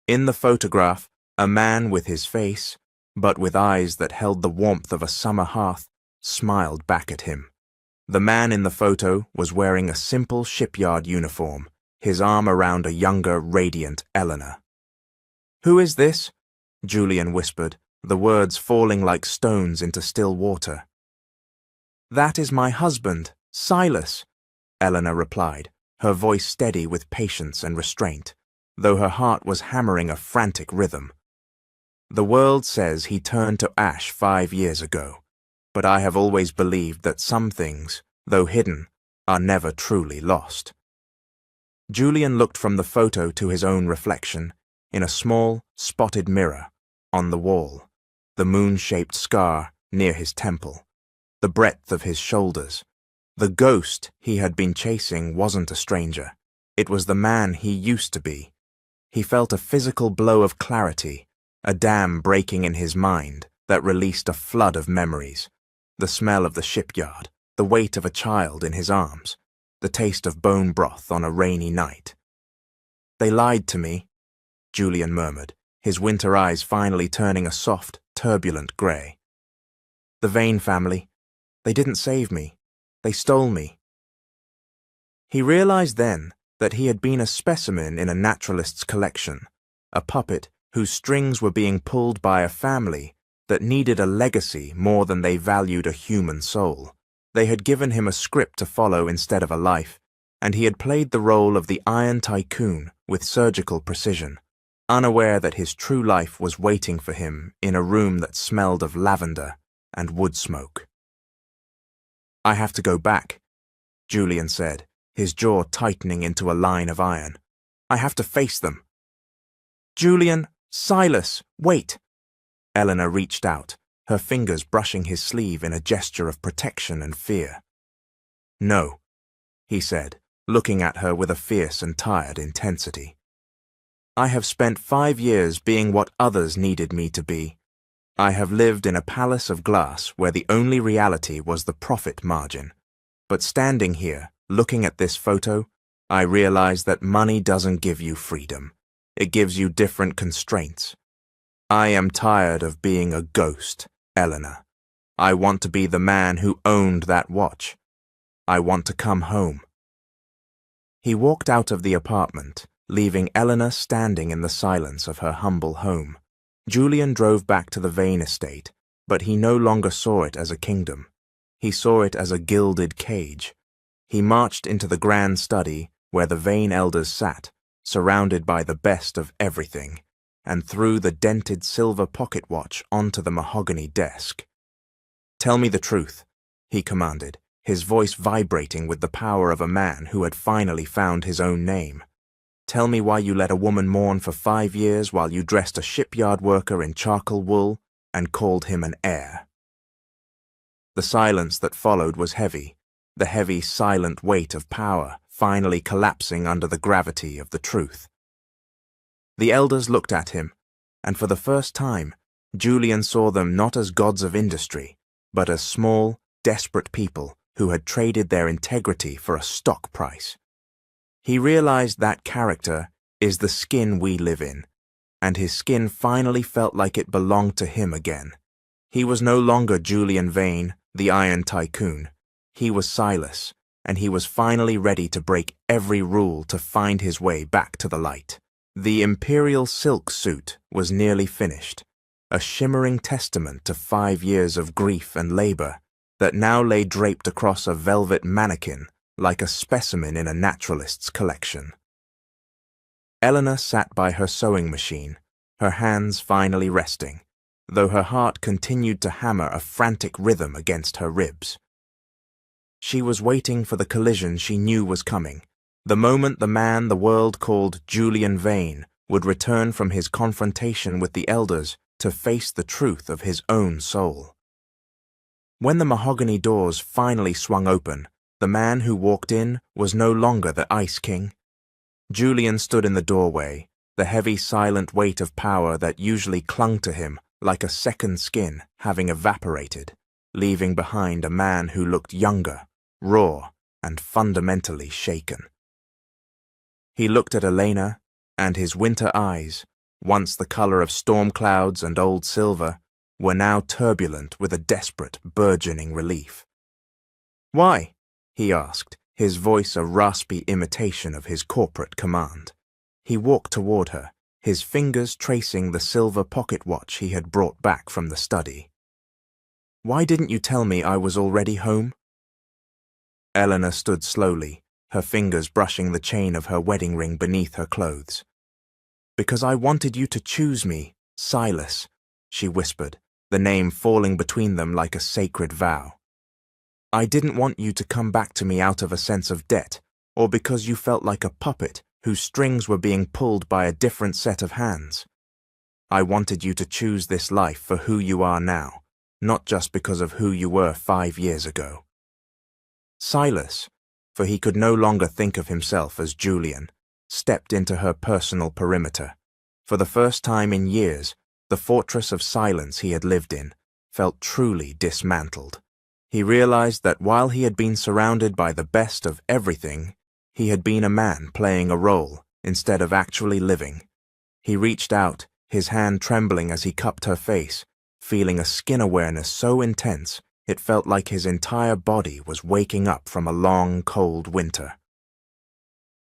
In the photograph, a man with his face, but with eyes that held the warmth of a summer hearth, smiled back at him. The man in the photo was wearing a simple shipyard uniform, his arm around a younger, radiant Eleanor. "Who is this?" Julian whispered, the words falling like stones into still water. "That is my husband, Silas," Eleanor replied, her voice steady with patience and restraint, though her heart was hammering a frantic rhythm. "The world says he turned to ash 5 years ago, but I have always believed that some things, though hidden, are never truly lost." Julian looked from the photo to his own reflection, in a small, spotted mirror, on the wall, the moon-shaped scar near his temple, the breadth of his shoulders. The ghost he had been chasing wasn't a stranger. It was the man he used to be. He felt a physical blow of clarity, a dam breaking in his mind that released a flood of memories. The smell of the shipyard, the weight of a child in his arms, the taste of bone broth on a rainy night. "They lied to me," Julian murmured, his winter eyes finally turning a soft, turbulent grey. "The Vane family. They didn't save me. They stole me." He realized then that he had been a specimen in a naturalist's collection, a puppet whose strings were being pulled by a family that needed a legacy more than they valued a human soul. They had given him a script to follow instead of a life, and he had played the role of the Iron Tycoon with surgical precision, unaware that his true life was waiting for him in a room that smelled of lavender and wood smoke. "I have to go back," Julian said, his jaw tightening into a line of iron. "I have to face them." "Julian, Silas, wait!" Eleanor reached out, her fingers brushing his sleeve in a gesture of protection and fear. "No," he said, looking at her with a fierce and tired intensity. "I have spent 5 years being what others needed me to be. I have lived in a palace of glass where the only reality was the profit margin. But standing here, looking at this photo, I realize that money doesn't give you freedom. It gives you different constraints. I am tired of being a ghost, Eleanor. I want to be the man who owned that watch. I want to come home." He walked out of the apartment, leaving Eleanor standing in the silence of her humble home. Julian drove back to the Vane estate, but he no longer saw it as a kingdom. He saw it as a gilded cage. He marched into the grand study where the Vane elders sat, surrounded by the best of everything, and threw the dented silver pocket watch onto the mahogany desk. "Tell me the truth," he commanded, his voice vibrating with the power of a man who had finally found his own name. "Tell me why you let a woman mourn for 5 years while you dressed a shipyard worker in charcoal wool and called him an heir." The silence that followed was heavy, the heavy, silent weight of power finally collapsing under the gravity of the truth. The elders looked at him, and for the first time, Julian saw them not as gods of industry, but as small, desperate people who had traded their integrity for a stock price. He realized that character is the skin we live in, and his skin finally felt like it belonged to him again. He was no longer Julian Vane, the Iron Tycoon. He was Silas, and he was finally ready to break every rule to find his way back to the light. The imperial silk suit was nearly finished, a shimmering testament to 5 years of grief and labor that now lay draped across a velvet mannequin like a specimen in a naturalist's collection. Eleanor sat by her sewing machine, her hands finally resting, though her heart continued to hammer a frantic rhythm against her ribs. She was waiting for the collision she knew was coming, the moment the man the world called Julian Vane would return from his confrontation with the elders to face the truth of his own soul. When the mahogany doors finally swung open, the man who walked in was no longer the Ice King. Julian stood in the doorway, the heavy, silent weight of power that usually clung to him like a second skin having evaporated, leaving behind a man who looked younger, raw, and fundamentally shaken. He looked at Elena, and his winter eyes, once the color of storm clouds and old silver, were now turbulent with a desperate, burgeoning relief. "Why?" he asked, his voice a raspy imitation of his corporate command. He walked toward her, his fingers tracing the silver pocket watch he had brought back from the study. "Why didn't you tell me I was already home?" Eleanor stood slowly, her fingers brushing the chain of her wedding ring beneath her clothes. "Because I wanted you to choose me, Silas," she whispered, the name falling between them like a sacred vow. "I didn't want you to come back to me out of a sense of debt, or because you felt like a puppet whose strings were being pulled by a different set of hands. I wanted you to choose this life for who you are now, not just because of who you were 5 years ago." Silas, for he could no longer think of himself as Julian, stepped into her personal perimeter. For the first time in years, the fortress of silence he had lived in felt truly dismantled. He realized that while he had been surrounded by the best of everything, he had been a man playing a role instead of actually living. He reached out, his hand trembling as he cupped her face, feeling a skin awareness so intense it felt like his entire body was waking up from a long, cold winter.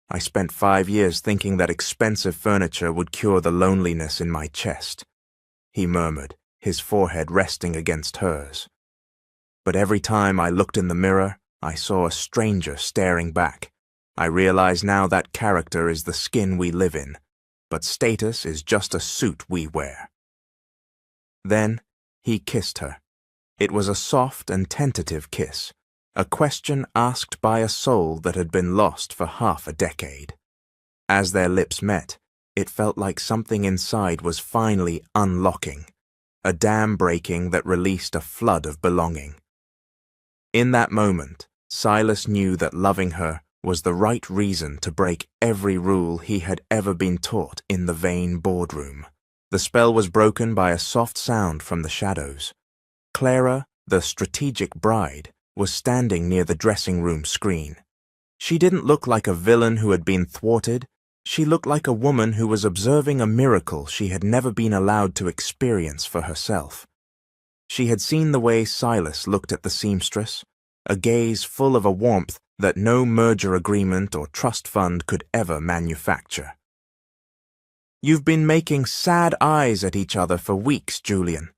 I spent 5 years thinking that expensive furniture would cure the loneliness in my chest, he murmured, his forehead resting against hers. But every time I looked in the mirror, I saw a stranger staring back. I realize now that character is the skin we live in, but status is just a suit we wear. Then he kissed her. It was a soft and tentative kiss, a question asked by a soul that had been lost for half a decade. As their lips met, it felt like something inside was finally unlocking, a dam breaking that released a flood of belonging. In that moment, Silas knew that loving her was the right reason to break every rule he had ever been taught in the vain boardroom. The spell was broken by a soft sound from the shadows. Clara, the strategic bride, was standing near the dressing room screen. She didn't look like a villain who had been thwarted. She looked like a woman who was observing a miracle she had never been allowed to experience for herself. She had seen the way Silas looked at the seamstress, a gaze full of a warmth that no merger agreement or trust fund could ever manufacture. "You've been making sad eyes at each other for weeks, Julian,"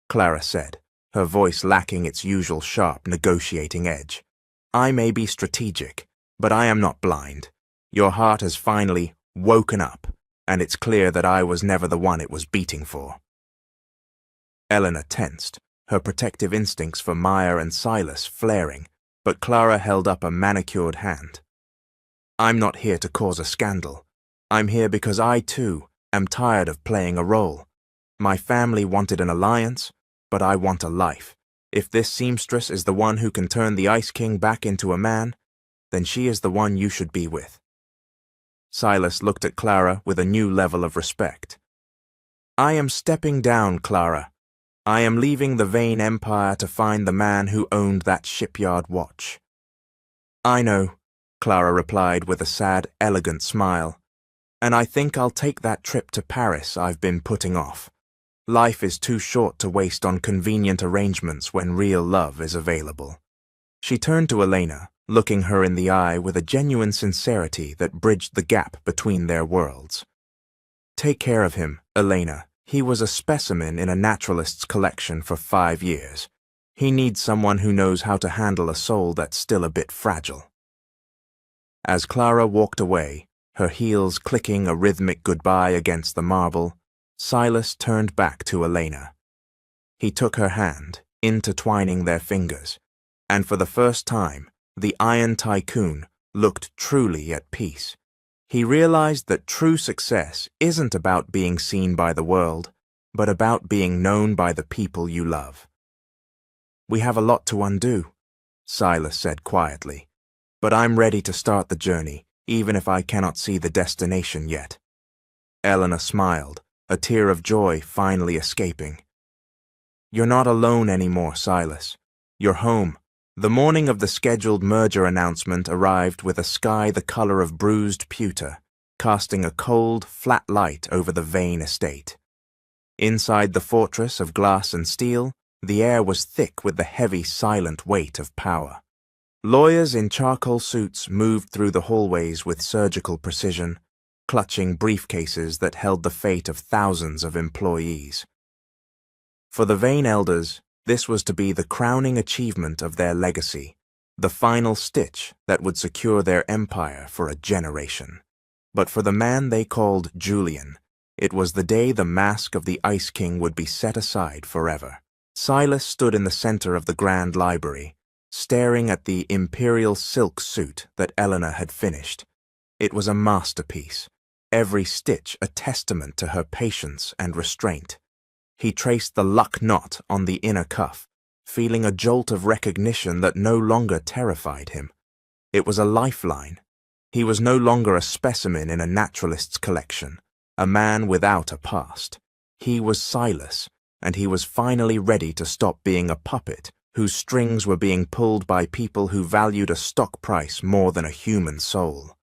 Clara said, her voice lacking its usual sharp negotiating edge. "I may be strategic, but I am not blind. Your heart has finally woken up, and it's clear that I was never the one it was beating for." Eleanor tensed, her protective instincts for Maya and Silas flaring, but Clara held up a manicured hand. "I'm not here to cause a scandal. I'm here because I, too, am tired of playing a role. My family wanted an alliance, but I want a life. If this seamstress is the one who can turn the Ice King back into a man, then she is the one you should be with." Silas looked at Clara with a new level of respect. "I am stepping down, Clara. I am leaving the vain empire to find the man who owned that shipyard watch." "I know," Clara replied with a sad, elegant smile. "And I think I'll take that trip to Paris I've been putting off. Life is too short to waste on convenient arrangements when real love is available." She turned to Elena, looking her in the eye with a genuine sincerity that bridged the gap between their worlds. "Take care of him, Elena. He was a specimen in a naturalist's collection for 5 years. He needs someone who knows how to handle a soul that's still a bit fragile." As Clara walked away, her heels clicking a rhythmic goodbye against the marble, Silas turned back to Elena. He took her hand, intertwining their fingers, and for the first time, the Iron Tycoon looked truly at peace. He realized that true success isn't about being seen by the world, but about being known by the people you love. "We have a lot to undo," Silas said quietly, "but I'm ready to start the journey, even if I cannot see the destination yet." Eleanor smiled, a tear of joy finally escaping. "You're not alone anymore, Silas. You're home." The morning of the scheduled merger announcement arrived with a sky the color of bruised pewter, casting a cold, flat light over the vain estate. Inside the fortress of glass and steel, the air was thick with the heavy, silent weight of power. Lawyers in charcoal suits moved through the hallways with surgical precision, clutching briefcases that held the fate of thousands of employees. For the Vane elders, this was to be the crowning achievement of their legacy, the final stitch that would secure their empire for a generation. But for the man they called Julian, it was the day the mask of the Ice King would be set aside forever. Silas stood in the center of the Grand Library, staring at the imperial silk suit that Eleanor had finished. It was a masterpiece, every stitch a testament to her patience and restraint. He traced the luck knot on the inner cuff, feeling a jolt of recognition that no longer terrified him. It was a lifeline, He was no longer a specimen in a naturalist's collection, a man without a past. He was Silas, and he was finally ready to stop being a puppet whose strings were being pulled by people who valued a stock price more than a human soul.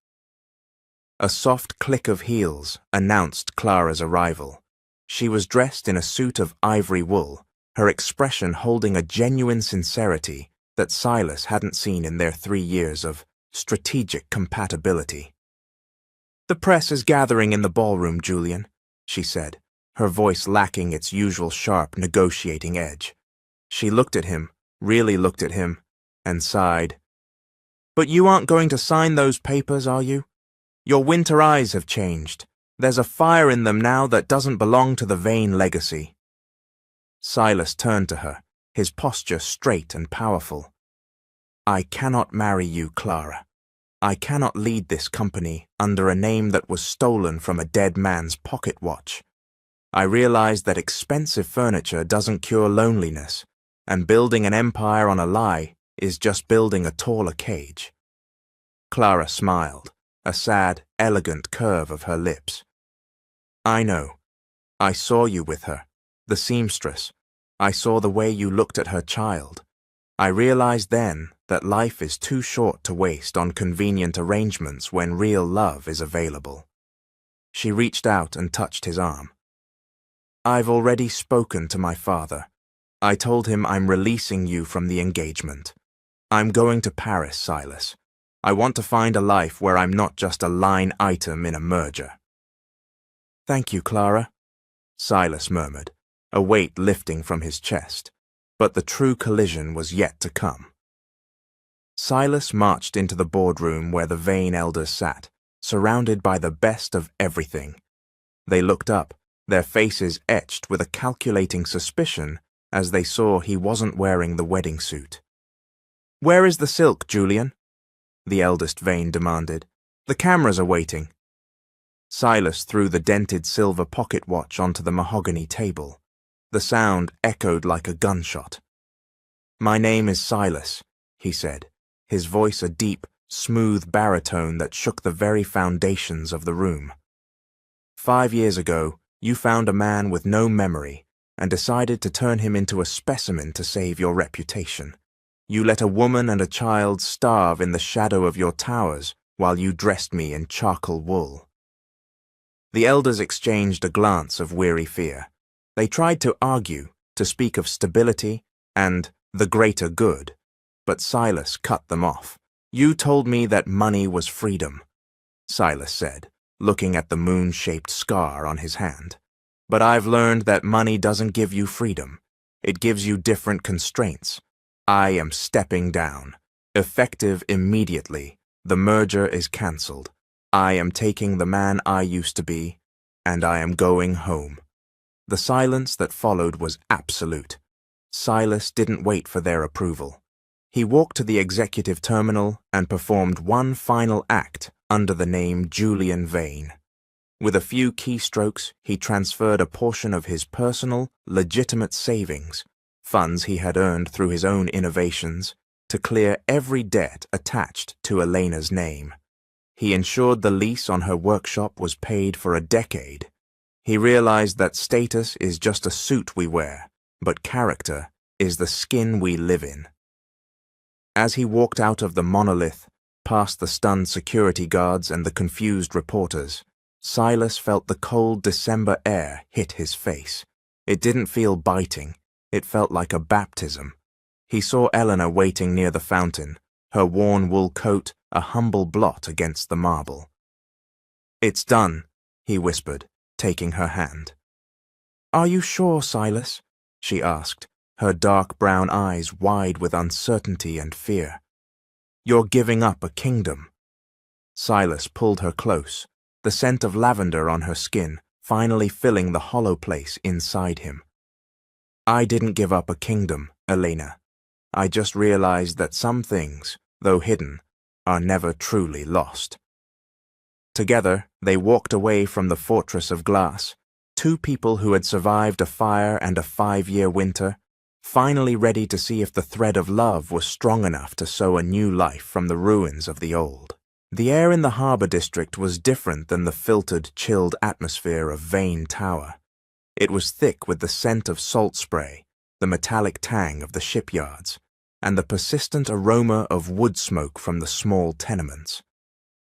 A soft click of heels announced Clara's arrival. She was dressed in a suit of ivory wool, her expression holding a genuine sincerity that Silas hadn't seen in their 3 years of strategic compatibility. "The press is gathering in the ballroom, Julian," she said, her voice lacking its usual sharp, negotiating edge. She looked at him, really looked at him, and sighed. "But you aren't going to sign those papers, are you? Your winter eyes have changed. There's a fire in them now that doesn't belong to the Vane legacy." Silas turned to her, his posture straight and powerful. "I cannot marry you, Clara. I cannot lead this company under a name that was stolen from a dead man's pocket watch. I realize that expensive furniture doesn't cure loneliness, and building an empire on a lie is just building a taller cage." Clara smiled, a sad, elegant curve of her lips. "I know. I saw you with her, the seamstress. I saw the way you looked at her child. I realized then that life is too short to waste on convenient arrangements when real love is available." She reached out and touched his arm. "I've already spoken to my father. I told him I'm releasing you from the engagement. I'm going to Paris, Silas. I want to find a life where I'm not just a line item in a merger." "Thank you, Clara," Silas murmured, a weight lifting from his chest. But the true collision was yet to come. Silas marched into the boardroom where the Vane elders sat, surrounded by the best of everything. They looked up, their faces etched with a calculating suspicion as they saw he wasn't wearing the wedding suit. "Where is the silk, Julian?" the eldest Vane demanded. "The cameras are waiting." Silas threw the dented silver pocket watch onto the mahogany table. The sound echoed like a gunshot. "My name is Silas," he said, his voice a deep, smooth baritone that shook the very foundations of the room. 5 years ago, you found a man with no memory and decided to turn him into a specimen to save your reputation. You let a woman and a child starve in the shadow of your towers while you dressed me in charcoal wool." The elders exchanged a glance of weary fear. They tried to argue, to speak of stability and the greater good, but Silas cut them off. "You told me that money was freedom," Silas said, looking at the moon-shaped scar on his hand. "But I've learned that money doesn't give you freedom. It gives you different constraints. I am stepping down. Effective immediately. The merger is cancelled. I am taking the man I used to be, and I am going home." The silence that followed was absolute. Silas didn't wait for their approval. He walked to the executive terminal and performed one final act under the name Julian Vane. With a few keystrokes, he transferred a portion of his personal, legitimate savings, funds he had earned through his own innovations, to clear every debt attached to Elena's name. He ensured the lease on her workshop was paid for a decade. He realized that status is just a suit we wear, but character is the skin we live in. As he walked out of the monolith, past the stunned security guards and the confused reporters, Silas felt the cold December air hit his face. It didn't feel biting. It felt like a baptism. He saw Eleanor waiting near the fountain, her worn wool coat a humble blot against the marble. "It's done," he whispered, taking her hand. "Are you sure, Silas?" she asked, her dark brown eyes wide with uncertainty and fear. "You're giving up a kingdom." Silas pulled her close, the scent of lavender on her skin finally filling the hollow place inside him. "I didn't give up a kingdom, Elena. I just realized that some things, though hidden, are never truly lost." Together, they walked away from the fortress of glass, two people who had survived a fire and a 5-year winter, finally ready to see if the thread of love was strong enough to sow a new life from the ruins of the old. The air in the harbor district was different than the filtered, chilled atmosphere of Vane Tower. It was thick with the scent of salt spray, the metallic tang of the shipyards, and the persistent aroma of wood smoke from the small tenements.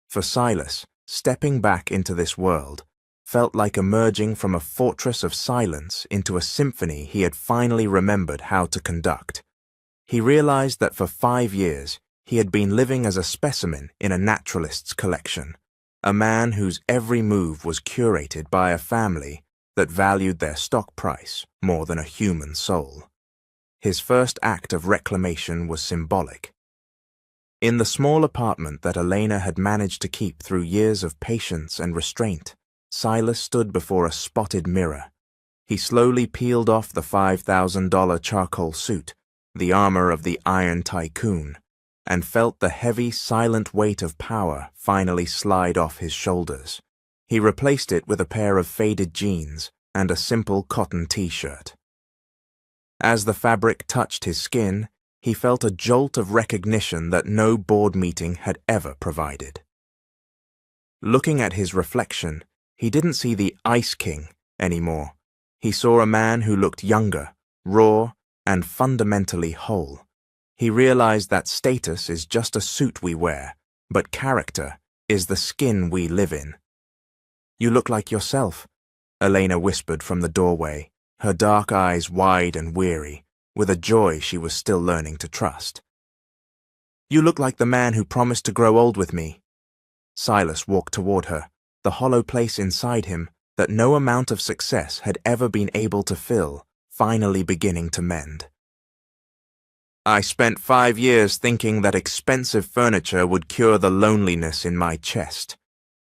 For Silas, stepping back into this world felt like emerging from a fortress of silence into a symphony he had finally remembered how to conduct. He realized that for 5 years he had been living as a specimen in a naturalist's collection, a man whose every move was curated by a family that valued their stock price more than a human soul. His first act of reclamation was symbolic. In the small apartment that Elena had managed to keep through years of patience and restraint, Silas stood before a spotted mirror. He slowly peeled off the $5,000 charcoal suit, the armor of the Iron Tycoon, and felt the heavy, silent weight of power finally slide off his shoulders. He replaced it with a pair of faded jeans and a simple cotton t-shirt. As the fabric touched his skin, he felt a jolt of recognition that no board meeting had ever provided. Looking at his reflection, he didn't see the Ice King anymore. He saw a man who looked younger, raw, and fundamentally whole. He realized that status is just a suit we wear, but character is the skin we live in. "You look like yourself," Elena whispered from the doorway, her dark eyes wide and weary, with a joy she was still learning to trust. "You look like the man who promised to grow old with me." Silas walked toward her, the hollow place inside him that no amount of success had ever been able to fill, finally beginning to mend. "I spent 5 years thinking that expensive furniture would cure the loneliness in my chest,"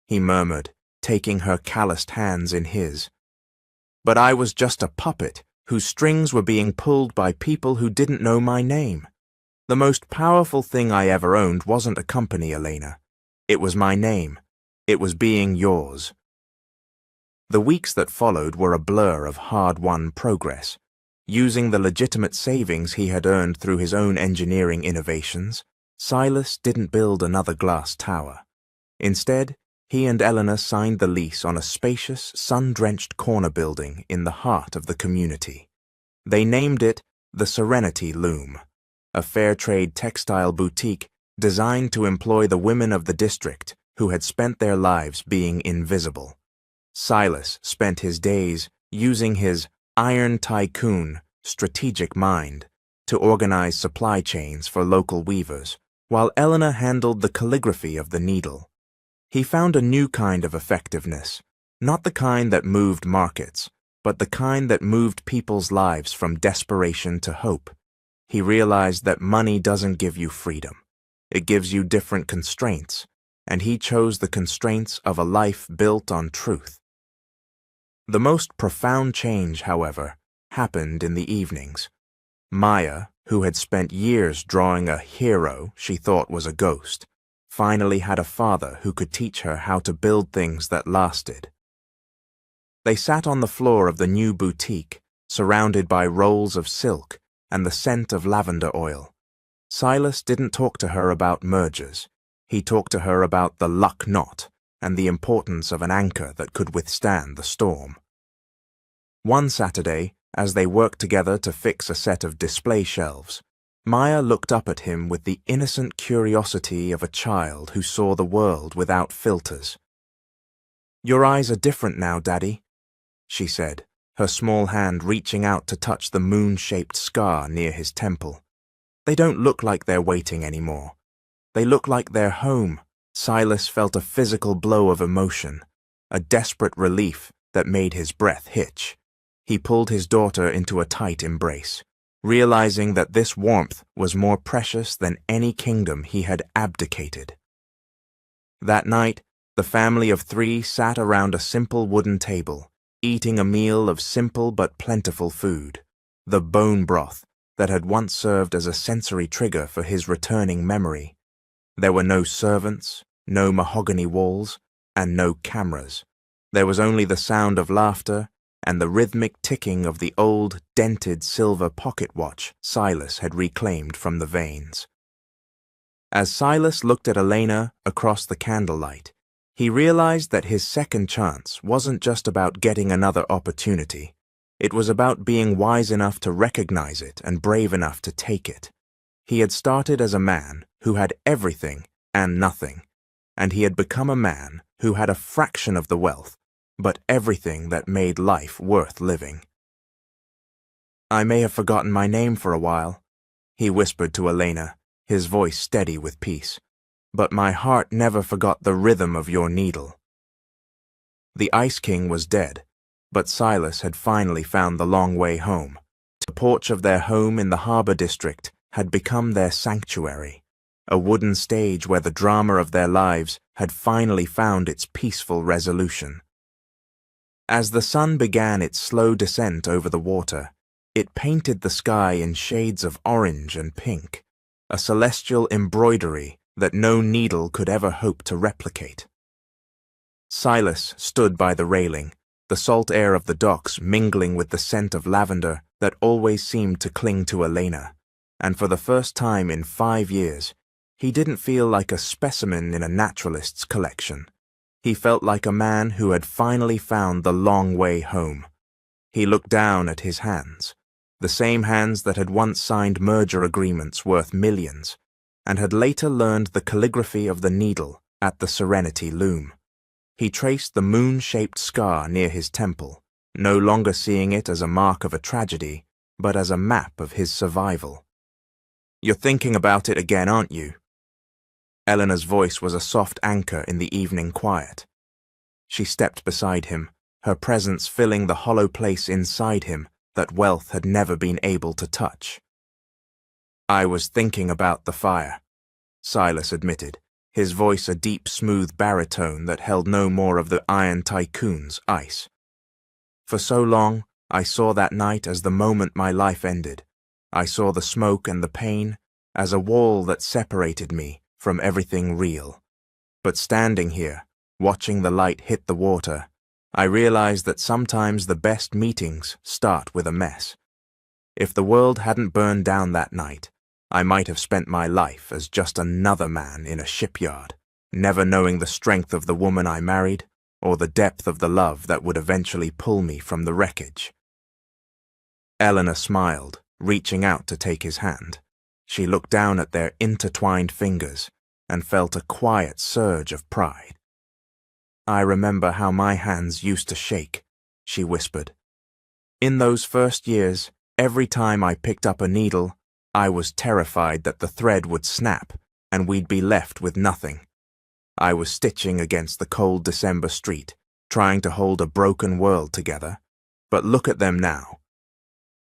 he murmured, taking her calloused hands in his. "But I was just a puppet whose strings were being pulled by people who didn't know my name. The most powerful thing I ever owned wasn't a company, Elena. It was my name. It was being yours." The weeks that followed were a blur of hard-won progress. Using the legitimate savings he had earned through his own engineering innovations, Silas didn't build another glass tower. Instead, he and Eleanor signed the lease on a spacious, sun-drenched corner building in the heart of the community. They named it the Serenity Loom, a fair-trade textile boutique designed to employ the women of the district who had spent their lives being invisible. Silas spent his days using his Iron Tycoon strategic mind to organize supply chains for local weavers, while Eleanor handled the calligraphy of the needle. He found a new kind of effectiveness, not the kind that moved markets, but the kind that moved people's lives from desperation to hope. He realized that money doesn't give you freedom. It gives you different constraints, and he chose the constraints of a life built on truth. The most profound change, however, happened in the evenings. Maya, who had spent years drawing a hero she thought was a ghost, finally had a father who could teach her how to build things that lasted. They sat on the floor of the new boutique, surrounded by rolls of silk and the scent of lavender oil. Silas didn't talk to her about mergers. He talked to her about the luck knot and the importance of an anchor that could withstand the storm. One Saturday, as they worked together to fix a set of display shelves, Maya looked up at him with the innocent curiosity of a child who saw the world without filters. "Your eyes are different now, Daddy," she said, her small hand reaching out to touch the moon-shaped scar near his temple. "They don't look like they're waiting anymore. They look like they're home." Silas felt a physical blow of emotion, a desperate relief that made his breath hitch. He pulled his daughter into a tight embrace, realizing that this warmth was more precious than any kingdom he had abdicated. That night, the family of 3 sat around a simple wooden table, eating a meal of simple but plentiful food, the bone broth that had once served as a sensory trigger for his returning memory. There were no servants, no mahogany walls, and no cameras. There was only the sound of laughter and the rhythmic ticking of the old, dented silver pocket watch Silas had reclaimed from the veins. As Silas looked at Elena across the candlelight, he realized that his second chance wasn't just about getting another opportunity. It was about being wise enough to recognize it and brave enough to take it. He had started as a man who had everything and nothing, and he had become a man who had a fraction of the wealth, but everything that made life worth living. "I may have forgotten my name for a while," he whispered to Elena, his voice steady with peace, "but my heart never forgot the rhythm of your needle." The Ice King was dead, but Silas had finally found the long way home. The porch of their home in the harbor district had become their sanctuary, a wooden stage where the drama of their lives had finally found its peaceful resolution. As the sun began its slow descent over the water, it painted the sky in shades of orange and pink, a celestial embroidery that no needle could ever hope to replicate. Silas stood by the railing, the salt air of the docks mingling with the scent of lavender that always seemed to cling to Elena, and for the first time in 5 years, he didn't feel like a specimen in a naturalist's collection. He felt like a man who had finally found the long way home. He looked down at his hands, the same hands that had once signed merger agreements worth millions, and had later learned the calligraphy of the needle at the Serenity loom. He traced the moon-shaped scar near his temple, no longer seeing it as a mark of a tragedy, but as a map of his survival. "You're thinking about it again, aren't you?" Eleanor's voice was a soft anchor in the evening quiet. She stepped beside him, her presence filling the hollow place inside him that wealth had never been able to touch. "I was thinking about the fire," Silas admitted, his voice a deep, smooth baritone that held no more of the Iron Tycoon's ice. "For so long, I saw that night as the moment my life ended. I saw the smoke and the pain as a wall that separated me from everything real. But standing here, watching the light hit the water, I realized that sometimes the best meetings start with a mess. If the world hadn't burned down that night, I might have spent my life as just another man in a shipyard, never knowing the strength of the woman I married or the depth of the love that would eventually pull me from the wreckage." Eleanor smiled, reaching out to take his hand. She looked down at their intertwined fingers and felt a quiet surge of pride. "I remember how my hands used to shake," she whispered. "In those first years, every time I picked up a needle, I was terrified that the thread would snap and we'd be left with nothing. I was stitching against the cold December street, trying to hold a broken world together. But look at them now."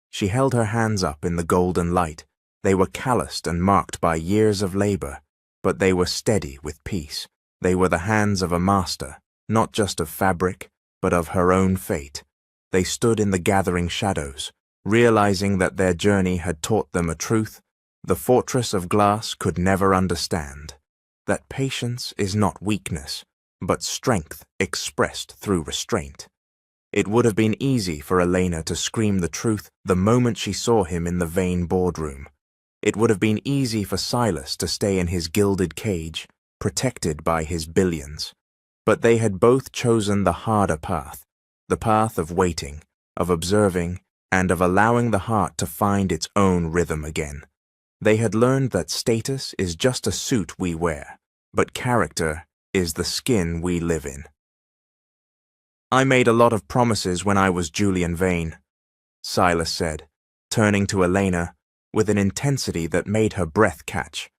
She held her hands up in the golden light. They were calloused and marked by years of labor, but they were steady with peace. They were the hands of a master, not just of fabric, but of her own fate. They stood in the gathering shadows, realizing that their journey had taught them a truth the fortress of glass could never understand, that patience is not weakness, but strength expressed through restraint. It would have been easy for Elena to scream the truth the moment she saw him in the vain boardroom. It would have been easy for Silas to stay in his gilded cage, protected by his billions. But they had both chosen the harder path, the path of waiting, of observing, and of allowing the heart to find its own rhythm again. They had learned that status is just a suit we wear, but character is the skin we live in. "I made a lot of promises when I was Julian Vane," Silas said, turning to Elena with an intensity that made her breath catch.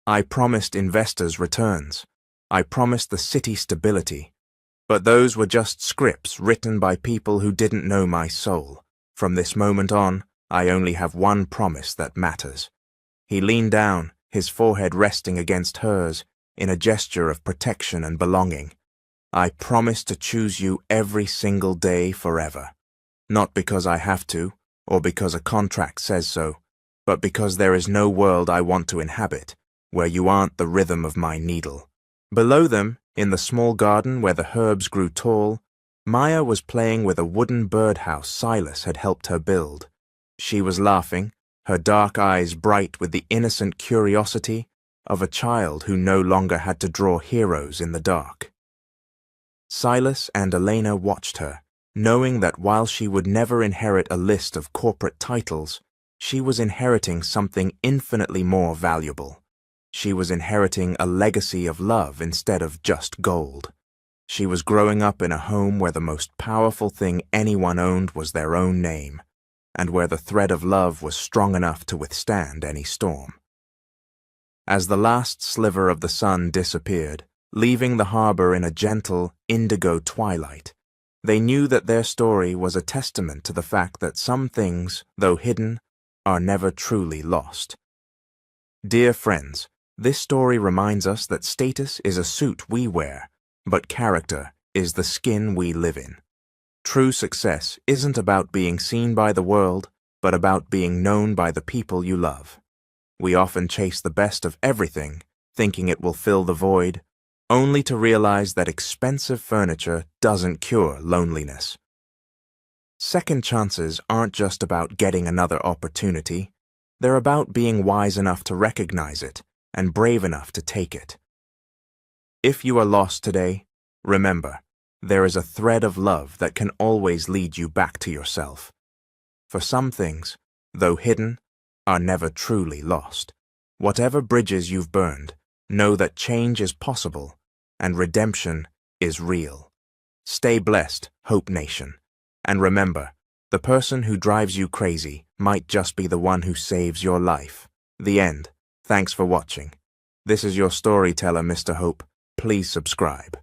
"I promised investors returns. I promised the city stability. But those were just scripts written by people who didn't know my soul. From this moment on, I only have one promise that matters." He leaned down, his forehead resting against hers, in a gesture of protection and belonging. "I promise to choose you every single day forever. Not because I have to, or because a contract says so, but because there is no world I want to inhabit where you aren't the rhythm of my needle." Below them, in the small garden where the herbs grew tall, Maya was playing with a wooden birdhouse Silas had helped her build. She was laughing, her dark eyes bright with the innocent curiosity of a child who no longer had to draw heroes in the dark. Silas and Elena watched her, knowing that while she would never inherit a list of corporate titles, she was inheriting something infinitely more valuable. She was inheriting a legacy of love instead of just gold. She was growing up in a home where the most powerful thing anyone owned was their own name, and where the thread of love was strong enough to withstand any storm. As the last sliver of the sun disappeared, leaving the harbor in a gentle, indigo twilight, they knew that their story was a testament to the fact that some things, though hidden, are never truly lost. Dear friends, this story reminds us that status is a suit we wear, but character is the skin we live in. True success isn't about being seen by the world, but about being known by the people you love. We often chase the best of everything, thinking it will fill the void, only to realize that expensive furniture doesn't cure loneliness. Second chances aren't just about getting another opportunity. They're about being wise enough to recognize it and brave enough to take it. If you are lost today, remember, there is a thread of love that can always lead you back to yourself. For some things, though hidden, are never truly lost. Whatever bridges you've burned, know that change is possible and redemption is real. Stay blessed, Hope Nation. And remember, the person who drives you crazy might just be the one who saves your life. The end. Thanks for watching. This is your storyteller, Mr. Hope. Please subscribe.